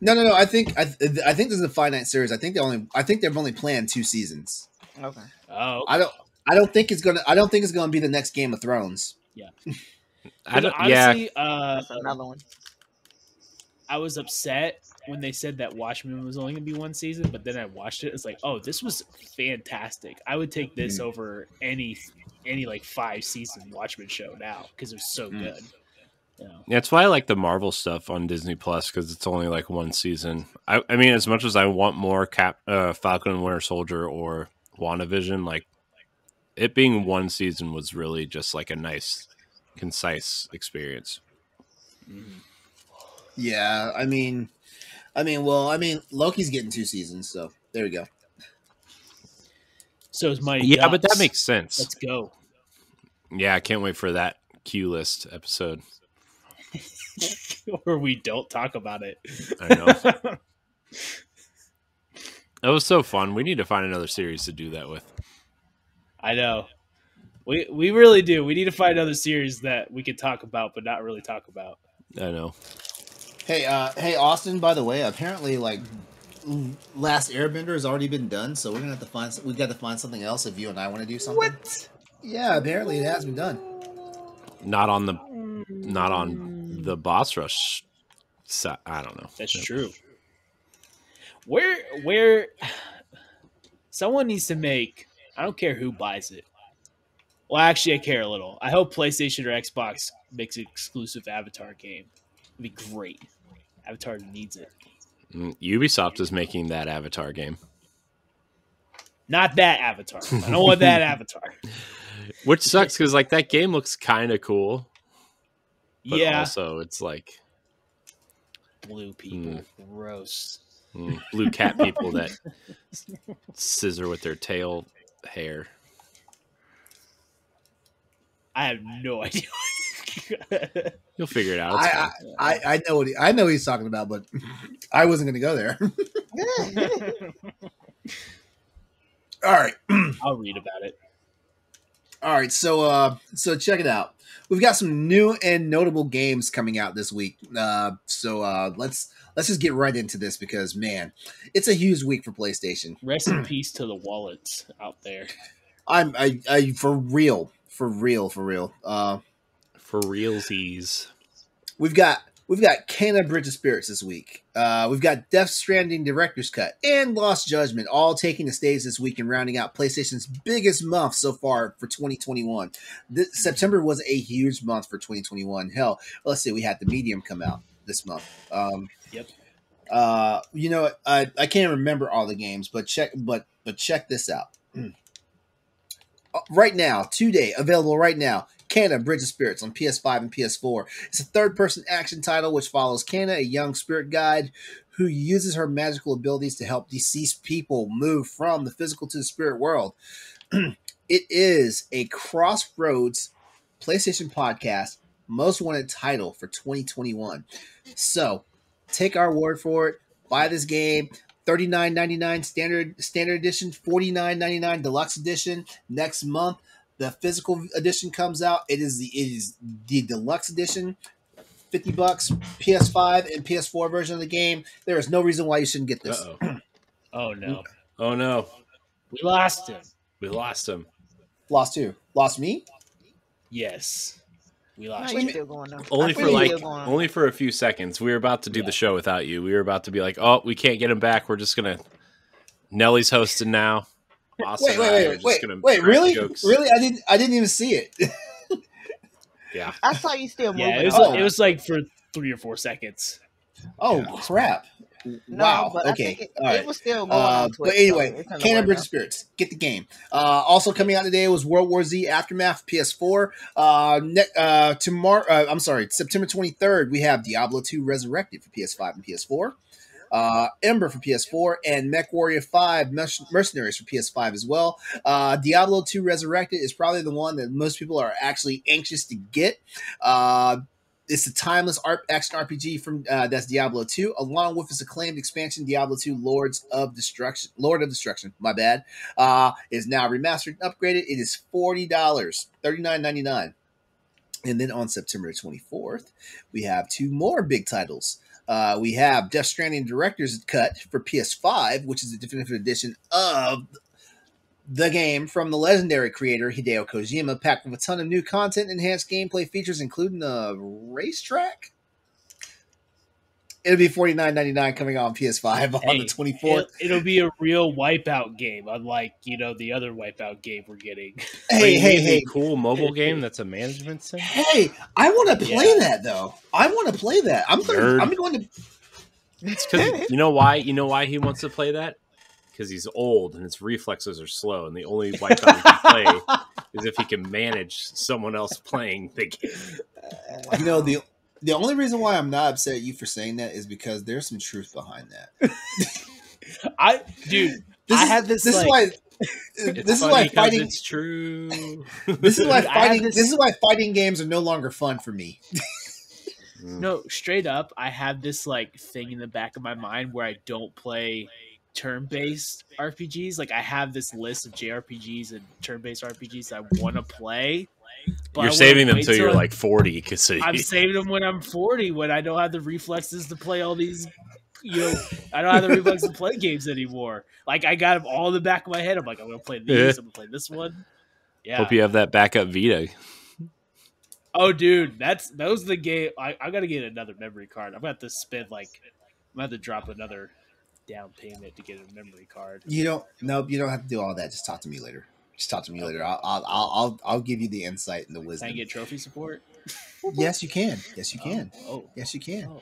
A: No. I think this is a finite series. I think they've only planned 2 seasons.
B: Okay.
C: Oh,
A: I don't think it's gonna be the next Game of Thrones.
C: yeah.
D: Honestly,
B: That's another one.
C: I was upset when they said that Watchmen was only going to be 1 season, but then I watched it. It's like, oh, this was fantastic. I would take this over any like 5-season Watchmen show now because it was so good. You know?
D: That's why I like the Marvel stuff on Disney Plus, because it's only like 1 season. I mean, as much as I want more Falcon and Winter Soldier or WandaVision, like it being 1 season was really just like a nice, concise experience.
A: Yeah, I mean, Loki's getting 2 seasons, so there we go.
C: So is Mighty
D: Yeah,
C: Ducks.
D: but that makes sense.
C: Let's go.
D: Yeah, I can't wait for that Q list episode.
C: Or we don't talk about it.
D: I know. That was so fun. We need to find another series to do that with.
C: I know. We really do. We need to find another series that we can talk about, but not really talk about.
D: I know.
A: Hey, Austin. By the way, apparently, like, Last Airbender has already been done, so we're gonna have to find. We got to find something else if you and I want to do something.
B: What?
A: Yeah, apparently it has been done.
D: Not on the boss rush. I don't know.
C: That's true. Where someone needs to make. I don't care who buys it. Well, actually, I care a little. I hope PlayStation or Xbox makes an exclusive Avatar game. It'd be great. Avatar needs it.
D: Ubisoft is making that Avatar game.
C: Not that Avatar. I don't want that Avatar.
D: Which sucks because like that game looks kind of cool. But
C: Yeah.
D: also it's like
C: Blue people. Gross.
D: blue cat people that scissor with their tail hair.
C: I have no idea.
D: You'll figure it out. It's fine.
A: I know what he's talking about, but I wasn't going to go there. All right.
C: I'll read about it.
A: All right, so check it out. We've got some new and notable games coming out this week. So let's just get right into this because man, it's a huge week for PlayStation.
C: Rest in peace to the wallets out there.
A: I for real. For
D: realsies.
A: We've got Kena Bridge of Spirits this week. We've got Death Stranding Director's Cut and Lost Judgment all taking the stage this week and rounding out PlayStation's biggest month so far for 2021. September was a huge month for 2021. Hell, let's see, we had The Medium come out this month.
C: Yep.
A: I can't remember all the games, but check this out. Right now, today, available right now, Kena Bridge of Spirits on PS5 and PS4. It's a third-person action title which follows Kena, a young spirit guide who uses her magical abilities to help deceased people move from the physical to the spirit world. It is a Crossroads PlayStation Podcast Most Wanted title for 2021. So, take our word for it. Buy this game. $39.99 standard edition, $49.99 deluxe edition. Next month, the physical edition comes out. It is the deluxe edition, $50, PS5 and PS4 version of the game. There is no reason why you shouldn't get this.
C: Oh no!
D: Oh no!
C: We lost him.
A: Lost who? Lost me?
C: Yes. We lost
B: No,
C: you.
B: you're still going though.
D: Only for a few seconds. We were about to do the show without you. We were about to be like, oh, we can't get him back. We're just gonna. Nellie's hosting now. Awesome.
A: Wait, really? Jokes. Really? I didn't even see it.
D: Yeah.
B: I saw you still moving.
C: Yeah, it was like for 3 or 4 seconds.
A: Oh crap!
B: No,
A: Wow.
B: but
A: Okay.
B: All right. It was still going on Twitch.
A: But anyway, Kena Bridge of Spirits. Get the game. Also coming out today was World War Z Aftermath PS4. September 23rd, we have Diablo 2 Resurrected for PS5 and PS4. Ember for PS4 and Mech Warrior 5 Mercenaries for PS5 as well. Diablo 2 Resurrected is probably the one that most people are actually anxious to get. It's a timeless action RPG from that's Diablo 2, along with its acclaimed expansion, Diablo 2 Lord of Destruction. My bad. Is now remastered and upgraded. It is $40, $39.99. And then on September 24th, we have 2 more big titles. We have Death Stranding Director's Cut for PS5, which is a definitive edition of the game from the legendary creator Hideo Kojima, packed with a ton of new content, enhanced gameplay features, including a racetrack. It'll be $49.99 coming out on PS5 on the 24th.
C: It'll be a real Wipeout game, unlike the other Wipeout game we're getting.
A: Hey!
D: Cool mobile game that's a management sim.
A: Hey, I want to play that though. I want to play that. I'm going to.
D: It's because you know why he wants to play that. Because he's old and his reflexes are slow, and the only Wipeout he can play is if he can manage someone else playing the game.
A: The only reason why I'm not upset at you for saying that is because there's some truth behind that.
C: I have this.
A: This is why fighting.
D: It's true.
A: This is why fighting. This is why fighting games are no longer fun for me.
C: No, straight up, I have this thing in the back of my mind where I don't play turn-based RPGs. I have this list of JRPGs and turn-based RPGs I want to play.
D: You're saving them until you're 40.
C: I'm saving them when I'm 40, when I don't have the reflexes to play all these. I don't have the reflexes to play games anymore. I got them all in the back of my head. I'm I'm going to play these. I'm going to play this one. Yeah.
D: Hope you have that backup Vita.
C: Oh, dude, those the game. I got to get another memory card. I'm going to have to spend I'm going to have to drop another down payment to get a memory card.
A: You don't have to do all that. Just talk to me later. I'll give you the insight and the wisdom.
C: Can I get trophy support?
A: Yes, you can. Yes, you can.
C: Oh.
A: Yes, you can.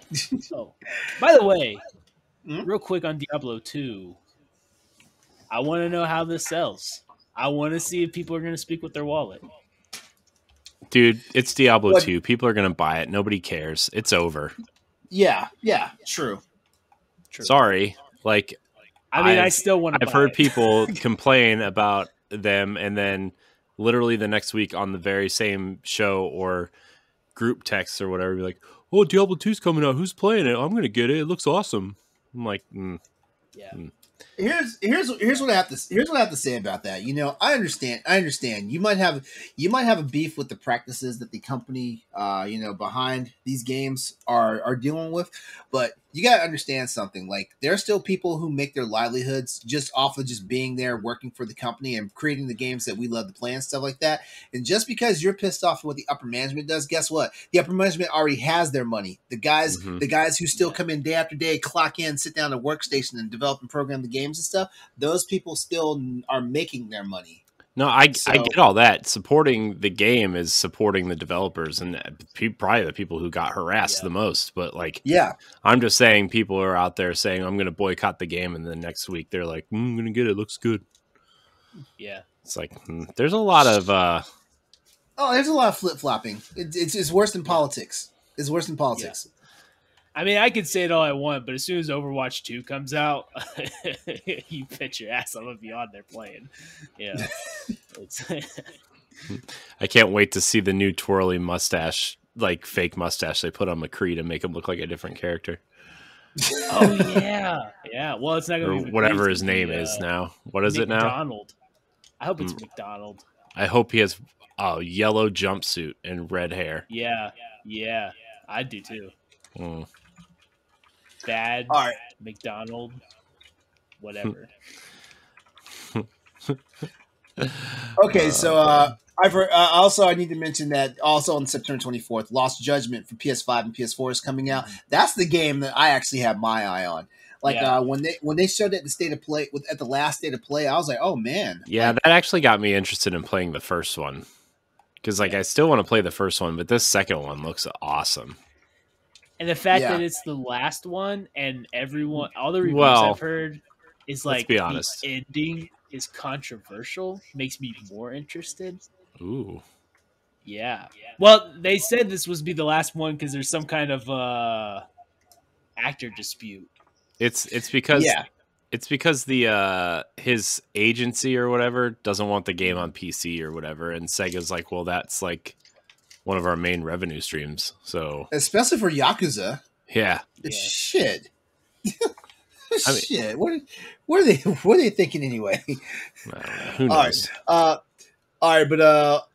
C: Oh. By the way, real quick on Diablo 2, I want to know how this sells. I want to see if people are going to speak with their wallet.
D: Dude, it's Diablo 2. People are going to buy it. Nobody cares. It's over.
A: Yeah, true.
D: Sorry.
C: I still want to
D: I've heard people complain about them, and then literally the next week on the very same show or group texts or whatever, be like, "Oh, Diablo 2's coming out. Who's playing it? I'm gonna get it. It looks awesome." I'm like,
C: yeah.
A: Here's what I have to say about that. You know, I understand. You might have a beef with the practices that the company behind these games are dealing with, but you got to understand something. Like, there are still people who make their livelihoods just off of just being there, working for the company and creating the games that we love to play and stuff like that. And just because you're pissed off at what the upper management does, guess what? The upper management already has their money. The guys who still come in day after day, clock in, sit down at a workstation and develop and program the games and stuff, those people still are making their money.
D: No, I get all that. Supporting the game is supporting the developers and probably the people who got harassed the most. But I'm just saying, people are out there saying, "I'm going to boycott the game," and then next week they're like, "I'm going to get it. Looks good."
C: Yeah,
D: it's like there's a lot of
A: there's a lot of flip flopping. It's worse than politics. It's worse than politics.
C: Yeah. I mean, I can say it all I want, but as soon as Overwatch 2 comes out, you bet your ass I'm going to be on there playing. Yeah.
D: I can't wait to see the new twirly mustache, like fake mustache they put on McCree to make him look like a different character.
C: Oh, yeah. Yeah. Well, it's not going to be
D: whatever his name is now. What is it now?
C: McDonald. I hope it's McDonald.
D: I hope he has a yellow jumpsuit and red hair.
C: Yeah. Yeah. I do too. Bad
A: all right.
C: McDonald, whatever.
A: Okay, so I need to mention that also on September 24th, Lost Judgment for PS5 and PS4 is coming out. That's the game that I actually have my eye on. When they showed it at the state of play at the last state of play, I was like, oh man.
D: Yeah, that actually got me interested in playing the first one. Because I still want to play the first one, but this second one looks awesome.
C: And the fact that it's the last one, and all the reviews I've heard is like,
D: let's be honest,
C: the ending is controversial, makes me more interested.
D: Ooh.
C: Yeah. Well, they said this was be the last one because there's some kind of actor dispute.
D: It's because the his agency or whatever doesn't want the game on PC or whatever, and Sega's like, well, that's like one of our main revenue streams, so
A: especially for Yakuza.
D: Yeah.
A: Shit. Shit. What are they thinking anyway?
D: Who knows?
A: All right, but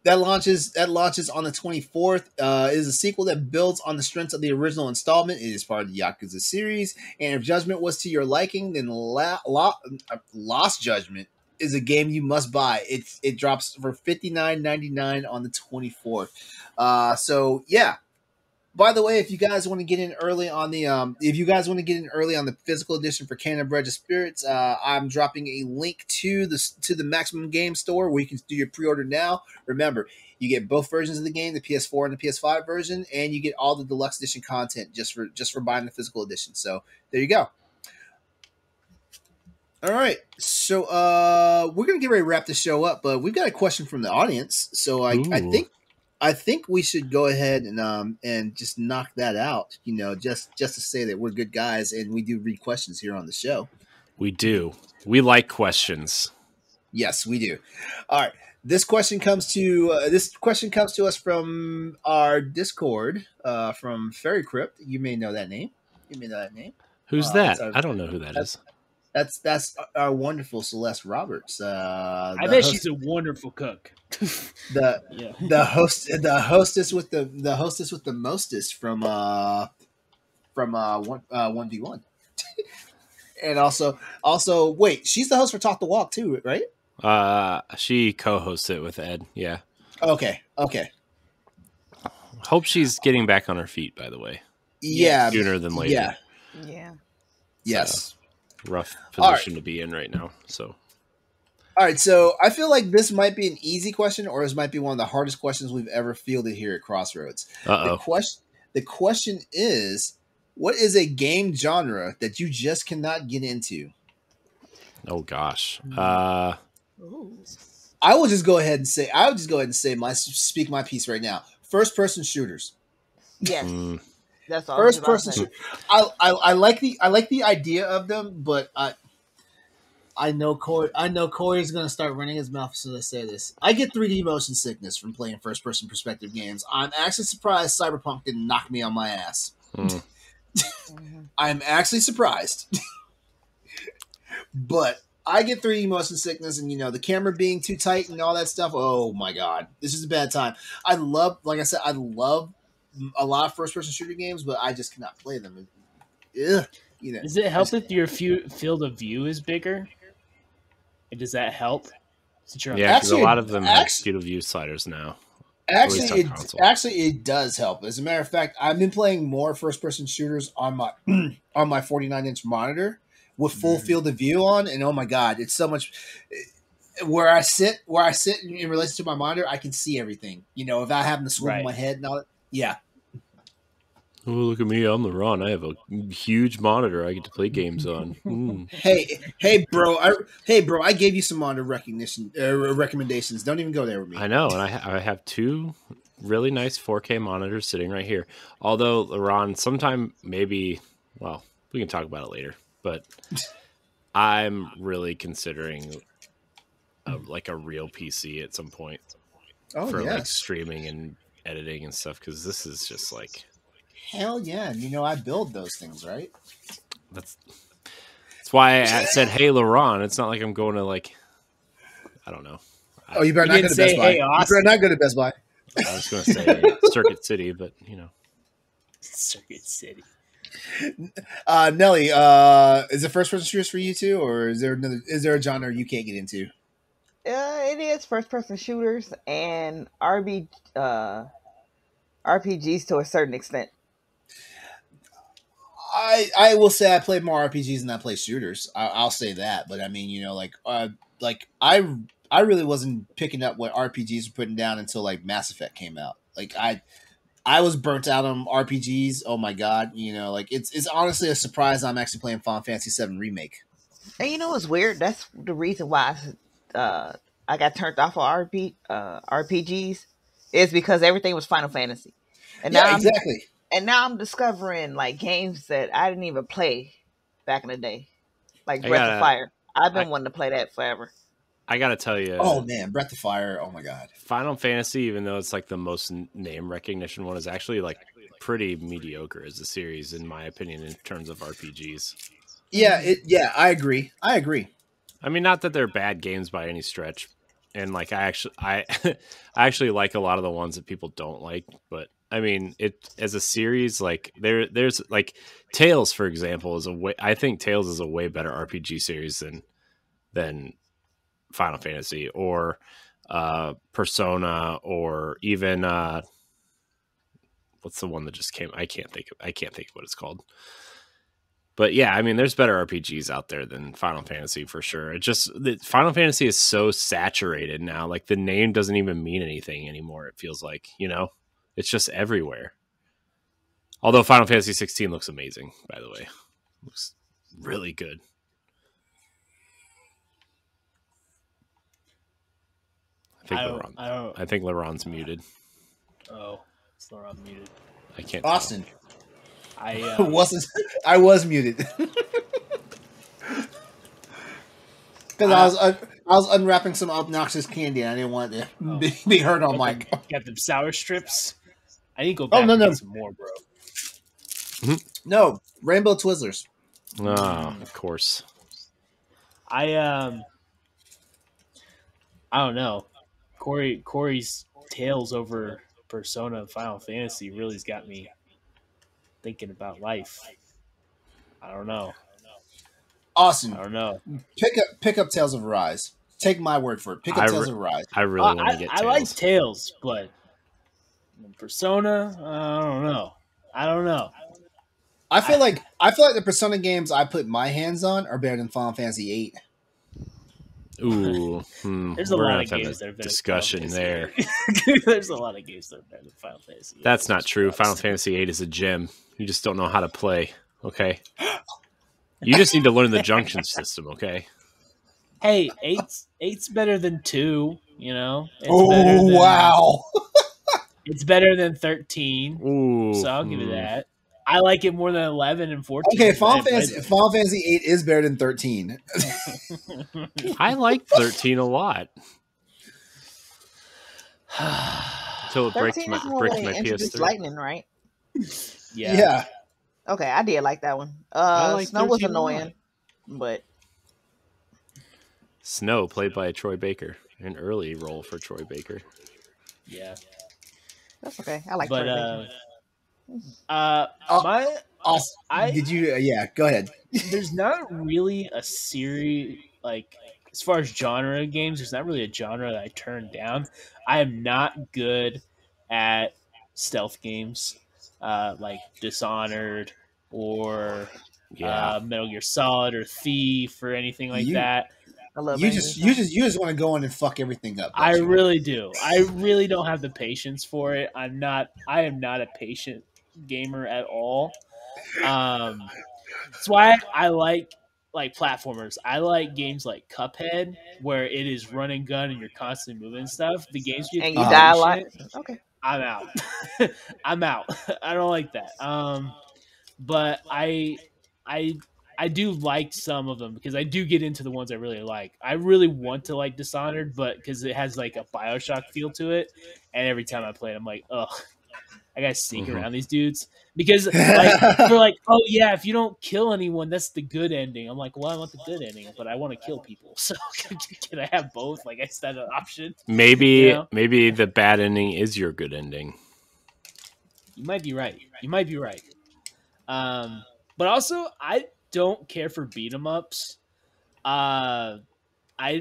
A: that launches on the 24th. It is a sequel that builds on the strengths of the original installment. It is part of the Yakuza series, and if Judgment was to your liking, then Lost Judgment is a game you must buy. It drops for $59.99 on the 24th. So yeah. By the way, if you guys want to get in early on the physical edition for Cannon Bread of Spirits, I'm dropping a link to the Maximum Game Store where you can do your pre-order now. Remember, you get both versions of the game, the PS4 and the PS5 version, and you get all the deluxe edition content just for buying the physical edition. So there you go. All right, so we're gonna get ready to wrap the show up, but we've got a question from the audience. So I think we should go ahead and just knock that out. You know, just to say that we're good guys and we do read questions here on the show.
D: We do. We like questions.
A: Yes, we do. All right, this question comes to us from our Discord from Fairy Crypt. You may know that name.
D: Who's that? I don't know who that is.
A: That's our wonderful Celeste Roberts.
C: I bet she's a wonderful cook.
A: the hostess with the mostest from 1v1. And also wait, she's the host for Talk the Walk too, right?
D: She co-hosts it with Ed. Yeah.
A: Okay.
D: Hope she's getting back on her feet, by the way.
A: Yeah.
D: Sooner than later.
B: Yeah.
A: Yes.
D: Rough position to be in right now. So,
A: all right. So I feel like this might be an easy question, or this might be one of the hardest questions we've ever fielded here at Crossroads. The question is, what is a game genre that you just cannot get into?
D: Oh gosh.
A: I will just go ahead and say speak my piece right now. First person shooters.
B: Yes. That's all.
A: First person shooter. I like the idea of them, but I know Corey's gonna start running his mouth as soon as I say this. I get 3D motion sickness from playing first-person perspective games. I'm actually surprised Cyberpunk didn't knock me on my ass. I'm actually surprised, but I get 3D motion sickness, and the camera being too tight and all that stuff. Oh my god, this is a bad time. Like I said, I love a lot of first-person shooter games, but I just cannot play them. Ugh,
C: Does it help if your field of view is bigger? And does that help?
D: Yeah, because a lot of them have field of view sliders now.
A: Actually, it does help. As a matter of fact, I've been playing more first-person shooters on my 49-inch monitor with full field of view on, and oh my god, it's so much. Where I sit in relation to my monitor, I can see everything. Without having to swivel my head and all that. Yeah.
D: Oh, look at me! I'm LeRon. I have a huge monitor I get to play games on.
A: Hey, bro! I gave you some monitor recommendations. Don't even go there with me.
D: I know, and I have 2 really nice 4K monitors sitting right here. Although LeRon, sometime maybe, well, we can talk about it later. But I'm really considering a real PC at some point for like streaming and editing and stuff, because this is just like.
A: Hell yeah. I build those things, right?
D: That's why I said, hey, LeRon. It's not like I'm going to I don't know.
A: Oh, you better not go to Best Buy. You better not go to Best Buy.
D: I was going to say Circuit City, but
C: Circuit City.
A: Nellie, is it first-person shooters for you too, or is there a genre you can't get into?
B: It is first-person shooters and RPGs to a certain extent.
A: I will say I play more RPGs than I play shooters. I'll say that, but I mean, I really wasn't picking up what RPGs were putting down until Mass Effect came out. I was burnt out on RPGs. Oh my god, it's honestly a surprise I'm actually playing Final Fantasy VII Remake.
B: And what's weird? That's the reason why I got turned off of RPGs is because everything was Final Fantasy. And now
A: exactly.
B: And now I'm discovering games that I didn't even play back in the day, like Breath of Fire. I've been wanting to play that forever.
D: I gotta tell you.
A: Oh man, Breath of Fire! Oh my god,
D: Final Fantasy, even though it's the most name recognition one, is actually pretty mediocre as a series, in my opinion, in terms of RPGs.
A: Yeah, I agree.
D: I mean, not that they're bad games by any stretch, and I actually like a lot of the ones that people don't like, but. I mean, it as a series, there's Tales, for example, I think Tales is a way better RPG series than Final Fantasy or Persona, or even what's the one that just came? I can't think of what it's called. But yeah, I mean, there's better RPGs out there than Final Fantasy for sure. Final Fantasy is so saturated now. The name doesn't even mean anything anymore. It feels like, it's just everywhere. Although Final Fantasy 16 looks amazing, by the way. Looks really good. I think LeRon's muted.
C: Oh, it's LeRon muted.
D: I can't.
A: Austin.
C: I
A: was muted. Because I was unwrapping some obnoxious candy and I didn't want to be heard on mic.
C: Got them sour strips. I need to go back and get some more, bro.
A: No, Rainbow Twizzlers.
D: Oh, of course.
C: I don't know. Corey's tales over Persona and Final Fantasy really's got me thinking about life. I don't know.
A: Awesome.
C: I don't know.
A: Pick up Tales of Arise. Take my word for it. Pick up Tales of Arise.
D: I really want to get Tales.
C: I like Tales, but Persona, I don't know.
A: I feel like the Persona games I put my hands on are better than Final Fantasy VIII.
D: Ooh,
C: there's a lot of games that are better.
D: Discussion there.
C: There's a lot of games that are better than Final Fantasy.
D: That's not true. Final Fantasy VIII is a gem. You just don't know how to play. Okay. You just need to learn the junction system. Okay.
C: Hey, eight's better than 2.
A: Wow.
C: It's better than 13.
D: Ooh,
C: so I'll give you that. I like it more than 11 and 14.
A: Okay, Final Fantasy VIII is better than 13.
D: I like 13 a lot. Until it breaks
B: 13
D: my
B: is more when they introduced
D: PS3.
B: lightning, right?
C: Yeah.
B: Okay, I did like that one.
D: like
B: Snow was
D: 13 a lot.
B: annoying, but
D: Snow, played by Troy Baker, an early role for Troy Baker.
C: Yeah.
B: that's okay. I like
C: But
B: Troy
A: Awesome. Did you? Yeah, go ahead.
C: There's not really a series like as far as genre of games. There's not really a genre that I turn down. I am not good at stealth games, like Dishonored or Metal Gear Solid or Thief or anything like that.
B: I love
A: you just want to go in and fuck everything up.
C: I really do. I really don't have the patience for it. I am not a patient gamer at all. That's why I like platformers. I like games like Cuphead, where it is run and gun and you're constantly moving stuff. The games you
B: and you die a lot. Okay,
C: I'm out. I'm out. I don't like that. But I do like some of them because I do get into the ones I really like. I really want to like Dishonored, but because it has like a BioShock feel to it, and every time I play it, I'm like, ugh, I gotta sneak around these dudes because like they're like, oh yeah, if you don't kill anyone, that's the good ending. I'm like, well, I want the good ending, but I want to kill people. So can I have both? Like, is that an option?
D: Maybe the bad ending is your good ending.
C: You might be right. But also, I don't care for beat 'em ups.
A: When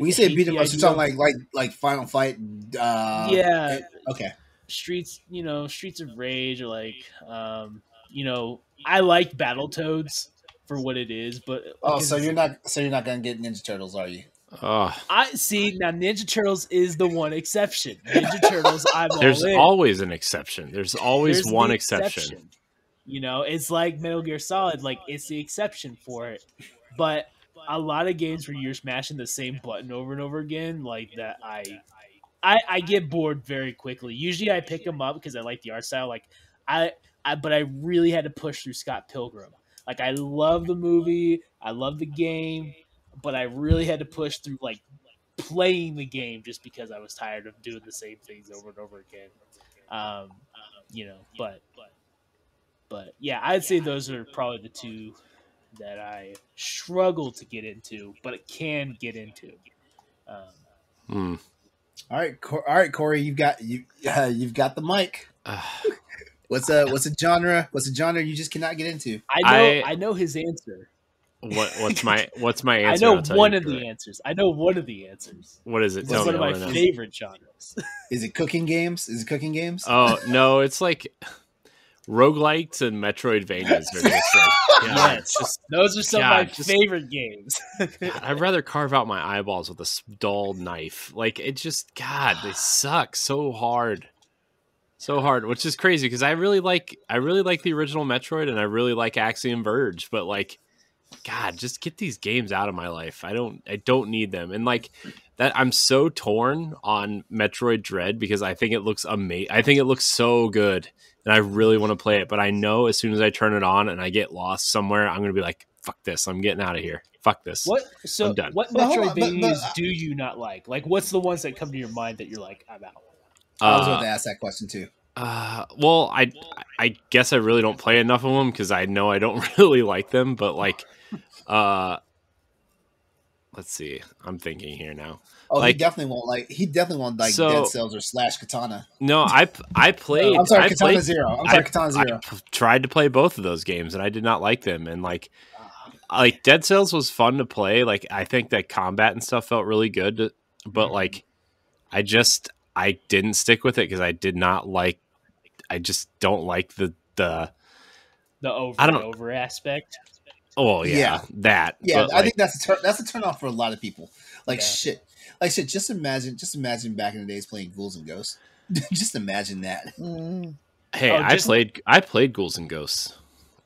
A: you say beat 'em ups, you're talking like Final Fight.
C: Yeah.
A: Okay.
C: Streets of Rage, or like, I like Battletoads for what it is, but
A: so you're not gonna get Ninja Turtles, are you?
C: I see now. Ninja Turtles is the one exception. Ninja Turtles,
D: There's always an exception. There's always one exception.
C: It's like Metal Gear Solid. Like, it's the exception for it. But a lot of games where you're smashing the same button over and over again, like that, I get bored very quickly. Usually I pick them up because I like the art style. Like but I really had to push through Scott Pilgrim. Like, I love the movie, I love the game, but I really had to push through like playing the game just because I was tired of doing the same things over and over again. But yeah, I'd say those are probably the two that I struggle to get into, but it can get into.
A: All right, Corey, you've got the mic. What's a genre? What's a genre you just cannot get into?
C: I know his answer.
D: What's my answer?
C: I know one of the answers.
D: What is it?
C: It's one of my favorite genres.
A: Is it cooking games?
D: Oh no, it's like roguelikes and Metroidvanias are just like,
C: those are some of my favorite games.
D: God, I'd rather carve out my eyeballs with a dull knife. Like, it just, God, they suck so hard, which is crazy because I really like the original Metroid and I really like Axiom Verge, but like, God, just get these games out of my life. I don't need them. And like that, I'm so torn on Metroid Dread because I think it looks amazing. I think it looks so good. And I really want to play it, but I know as soon as I turn it on and I get lost somewhere, I'm going to be like, fuck this. I'm getting out of here. Fuck this. I'm done.
C: What Metroidvanias do you not like? Like, what's the ones that come to your mind that you're like, I'm out?
A: I was going to ask that question too.
D: Well, I guess I really don't play enough of them because I know I don't really like them, but like, let's see. I'm thinking here now.
A: Oh, like, he definitely won't like Dead Cells or Slash Katana.
D: No, I played.
A: I'm sorry, Katana Zero. Katana Zero.
D: I tried to play both of those games and I did not like them. And like Dead Cells was fun to play. Like, I think that combat and stuff felt really good, but like I didn't stick with it because I just don't like the
C: over aspect.
D: Oh yeah, that.
A: Yeah, I think that's a turn off for a lot of people. Like shit. Just imagine back in the days playing Ghouls and Ghosts. Just imagine that.
D: Hey, I played Ghouls and Ghosts.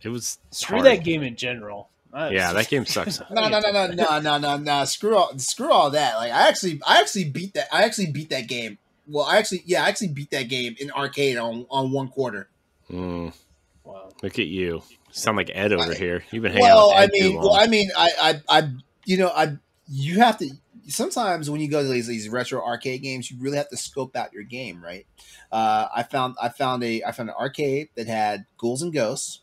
D: It was
C: screw that game in general.
D: That game sucks.
A: No. Screw all that. Like I actually beat that. I actually beat that game. Well, I actually beat that game in arcade on one quarter.
C: Wow.
D: Look at you. Sound like Ed over here. You've been hanging out with Ed too long.
A: Well, I mean, you have to. Sometimes when you go to these retro arcade games, you really have to scope out your game, right? I found an arcade that had Ghouls and Ghosts.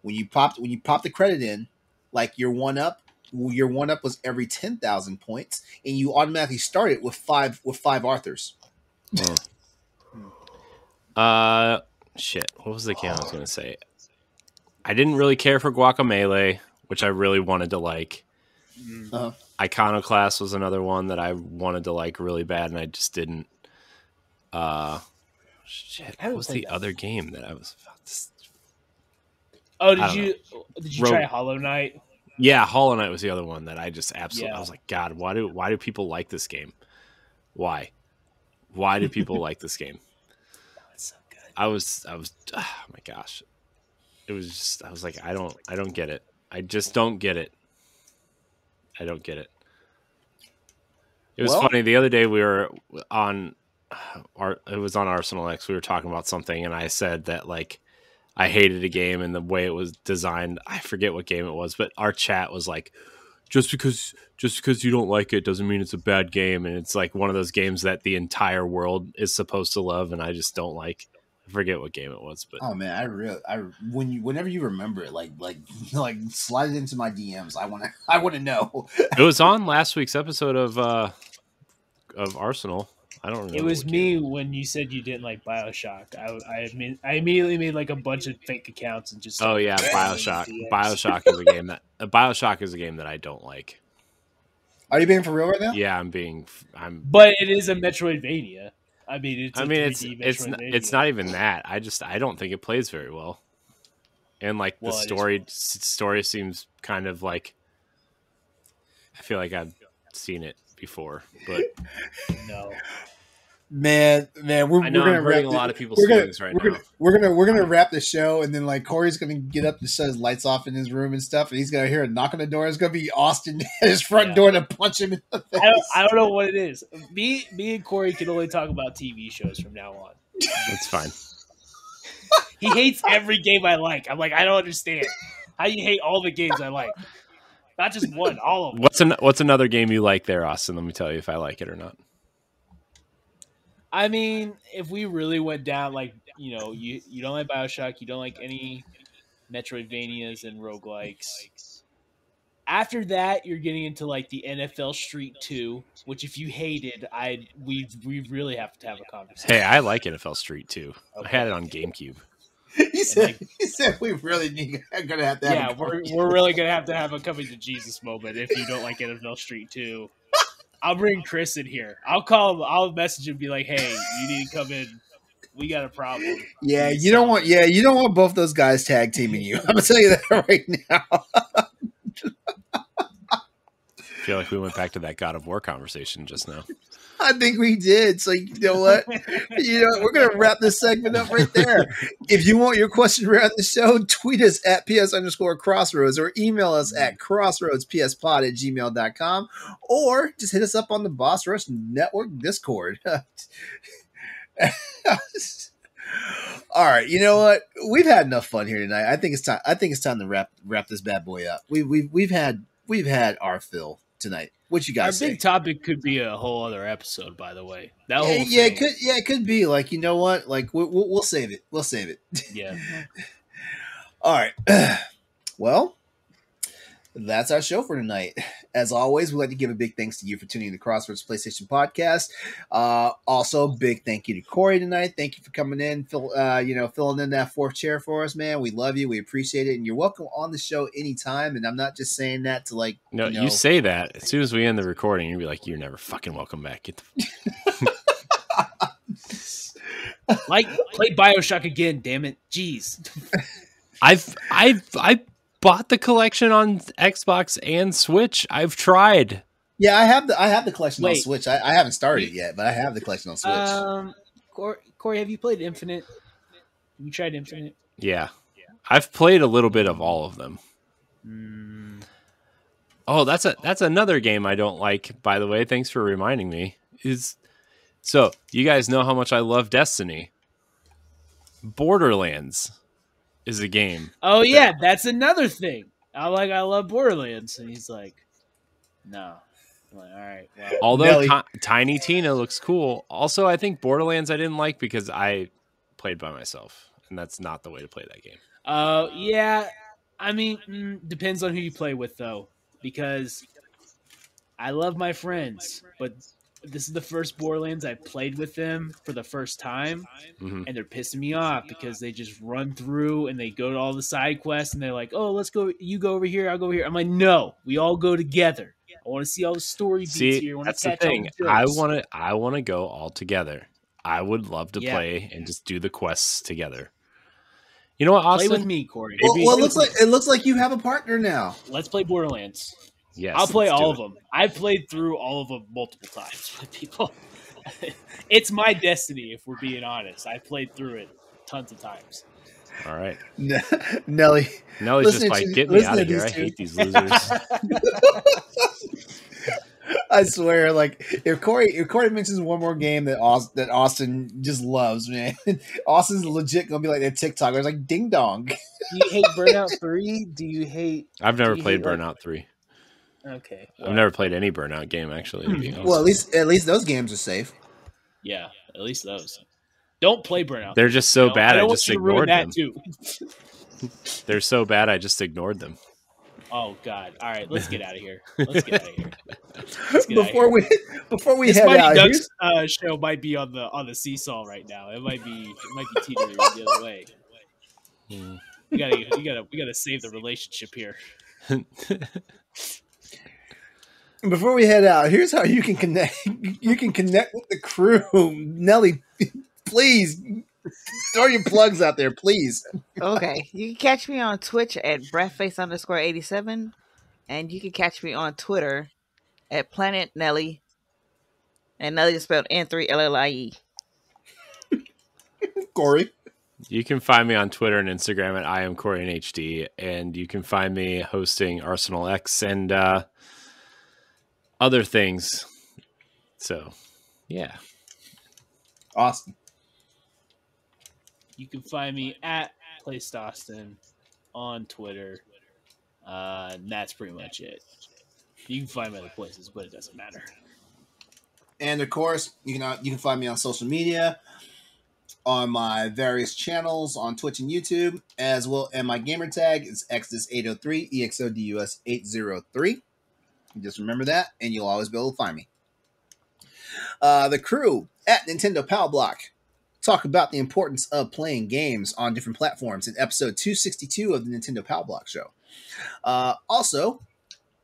A: When you popped the credit in, like your one up was every 10,000 points, and you automatically started with five Arthurs.
D: Shit. What was the game I was gonna say? I didn't really care for Guacamelee, which I really wanted to like.
A: Uh-huh.
D: Iconoclast was another one that I wanted to like really bad, and I just didn't. Shit. What was the other game that I was about to?
C: Oh, did you try Hollow Knight?
D: Yeah, Hollow Knight was the other one that I just absolutely. I was like, God, why do people like this game? Why do people like this game?
C: It's so good.
D: I was. Oh my gosh, it was just. I was like, I don't get it. I just don't get it. I don't get it. It was funny. The other day we were on it was on Arsenal X. We were talking about something, and I said that like I hated a game and the way it was designed. I forget what game it was, but our chat was like, just because you don't like it doesn't mean it's a bad game, and it's like one of those games that the entire world is supposed to love, and I just don't like. I forget what game it was, but
A: oh man, whenever you remember it, like slide it into my DMs. I want to know.
D: It was on last week's episode of Arsenal. I don't remember.
C: It was me when you said you didn't like BioShock. I immediately made like a bunch of fake accounts and just.
D: Oh yeah, BioShock. BioShock is a game that I don't like.
A: Are you being for real right now?
D: Yeah, I'm.
C: But it is a Metroidvania. I mean,
D: it's not even that. I don't think it plays very well, and like the story seems kind of like. I feel like I've seen it before, but
C: no.
A: Man, we're gonna
D: hurting a lot of people's feelings right now.
A: We're gonna wrap the show, and then like Corey's gonna get up to shut his lights off in his room and stuff, and he's gonna hear a knock on the door. It's gonna be Austin at his front door to punch him in the face.
C: I don't know what it is. Me and Corey can only talk about TV shows from now on.
D: That's fine.
C: He hates every game I like. I'm like, I don't understand how you hate all the games I like. Not just one, all of them.
D: What's another game you like there, Austin? Let me tell you if I like it or not.
C: I mean, if we really went down, like, you know, you don't like BioShock, you don't like any Metroidvanias and roguelikes. After that, you're getting into like the NFL Street 2, which if you hated, we really have to have a conversation.
D: Hey, I like NFL Street 2. Okay. I had it on GameCube.
A: He said we really gonna have to have.
C: Yeah, we're really gonna have to have a coming to Jesus moment if you don't like NFL Street 2. I'll bring Chris in here. I'll call him. I'll message him and be like, "Hey, you need to come in. We got a problem."
A: Yeah, you don't want both those guys tag teaming you. I'm gonna tell you that right now.
D: I feel like we went back to that God of War conversation just now.
A: I think we did. So you know what? We're gonna wrap this segment up right there. If you want your question around the show, tweet us at ps_crossroads or email us at crossroadspspod@gmail.com or just hit us up on the Boss Rush Network Discord. All right, you know what? We've had enough fun here tonight. I think it's time to wrap this bad boy up. We've had our fill tonight. What you guys say?
C: Our big topic could be a whole other episode, by the way.
A: It could be. Like, you know what? Like, we'll save it. We'll save it.
C: Yeah.
A: All right. Well, that's our show for tonight. As always, we'd like to give a big thanks to you for tuning in to Crossroads PlayStation Podcast. Also, big thank you to Corey tonight. Thank you for coming in, filling in that fourth chair for us, man. We love you. We appreciate it. And you're welcome on the show anytime. And I'm not just saying that to like...
D: No, you say that. As soon as we end the recording, you'll be like, you're never fucking welcome back. Get the...
C: Play BioShock again, damn it. Jeez.
D: I bought the collection on Xbox and Switch. I've tried.
A: Yeah, I have the collection on Switch. I haven't started it yet, but I have the collection on Switch.
C: Corey, have you played Infinite? Have you tried Infinite?
D: Yeah. I've played a little bit of all of them. Oh, that's another game I don't like, by the way. Thanks for reminding me. So, you guys know how much I love Destiny. Borderlands. is a game.
C: Oh yeah, that's another thing. I love Borderlands, and he's like, no. I'm like, all right. Well.
D: Although Tiny Tina looks cool. Also, I think Borderlands I didn't like because I played by myself, and that's not the way to play that game.
C: Yeah. I mean, depends on who you play with, though, because I love my friends, but this is the first Borderlands I played with them for the first time, and they're pissing me off because they just run through and they go to all the side quests, and they're like, "Oh, let's go. You go over here. I'll go over here." I'm like, "No, we all go together. I want to see all the story beats here.
D: That's the thing. I want to go all together. I would love to play and just do the quests together. You know what, Austin?
C: Play with me, Corey.
A: Well, it looks like you have a partner now.
C: Let's play Borderlands.
D: Yes,
C: I'll play all of them. I've played through all of them multiple times with people. It's my destiny, if we're being honest. I've played through it tons of times.
D: All right.
A: Nelly's
D: just like, get me out of here. I hate these losers.
A: I swear, like if Corey mentions one more game that Austin just loves, man, Austin's legit gonna be like that TikToker. It's like ding dong.
C: Do you hate Burnout 3? Do you hate?
D: I've never played Burnout 3.
C: Okay.
D: Well, I've never played any Burnout game actually. To be honest.
A: Well, at least those games are safe.
C: Yeah, at least those. Don't play Burnout.
D: They're just so bad. I just ignored them.
C: Too.
D: They're so bad. I just ignored them.
C: Oh God! All right, let's get out of here.
A: Before we head out,
C: Ducks show might be on the seesaw right now. It might be teetering the other way. We gotta save the relationship here.
A: Before we head out, here's how you can connect. You can connect with the crew. Nellie, please throw your plugs out there, please.
B: Okay, you can catch me on Twitch at breathface_87, and you can catch me on Twitter at Planet Nellie, and Nellie is spelled N3LLIE.
A: Corey,
D: you can find me on Twitter and Instagram at I am Corey HD, and you can find me hosting Arsenal X and other things. So, yeah.
A: Awesome.
C: You can find me at PlateStation on Twitter. And that's pretty much it. You can find me other places, but it doesn't matter.
A: And of course, you can find me on social media, on my various channels on Twitch and YouTube, as well. And my gamer tag is Exodus803, EXODUS803. Just remember that, and you'll always be able to find me. The crew at Nintendo Power Block talk about the importance of playing games on different platforms in episode 262 of the Nintendo Power Block Show. Also,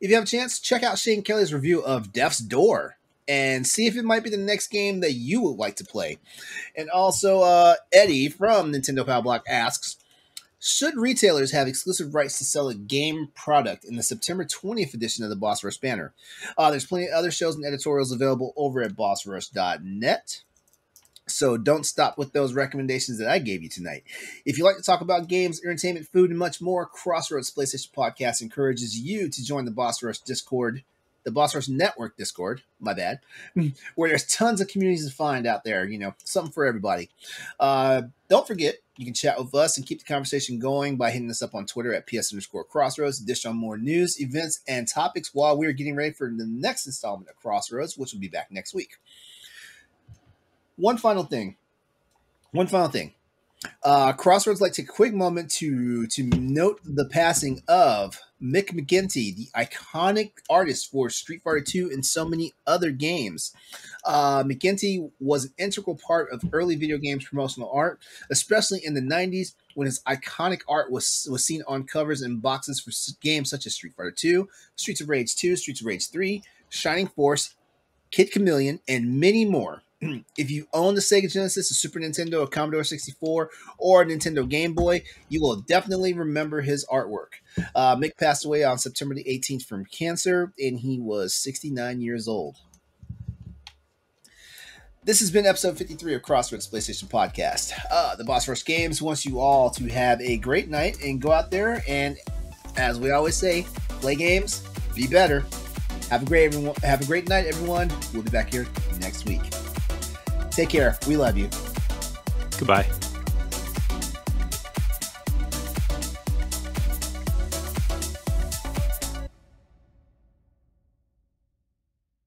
A: if you have a chance, check out Shane Kelly's review of Death's Door and see if it might be the next game that you would like to play. And also, Eddie from Nintendo Power Block asks, should retailers have exclusive rights to sell a game product in the September 20th edition of the Boss Rush banner? There's plenty of other shows and editorials available over at bossrush.net. So don't stop with those recommendations that I gave you tonight. If you like to talk about games, entertainment, food, and much more, Crossroads PlayStation Podcast encourages you to join the Boss Rush Discord, the Boss Rush Network Discord, my bad, where there's tons of communities to find out there, something for everybody. Don't forget, you can chat with us and keep the conversation going by hitting us up on Twitter at PS_Crossroads to dish on more news, events, and topics while we're getting ready for the next installment of Crossroads, which will be back next week. One final thing. Crossroads like to take a quick moment to note the passing of Mick McGinty, the iconic artist for Street Fighter II and so many other games. McGinty was an integral part of early video games promotional art, especially in the 90s when his iconic art was seen on covers and boxes for games such as Street Fighter II, Streets of Rage 2, Streets of Rage 3, Shining Force, Kid Chameleon, and many more. If you own the Sega Genesis, a Super Nintendo, a Commodore 64, or a Nintendo Game Boy, you will definitely remember his artwork. Mick passed away on September the 18th from cancer, and he was 69 years old. This has been episode 53 of Crossroads PlayStation Podcast. The Boss Rush Games wants you all to have a great night and go out there and, as we always say, play games, be better. Have a great night, everyone. We'll be back here next week. Take care. We love you.
D: Goodbye.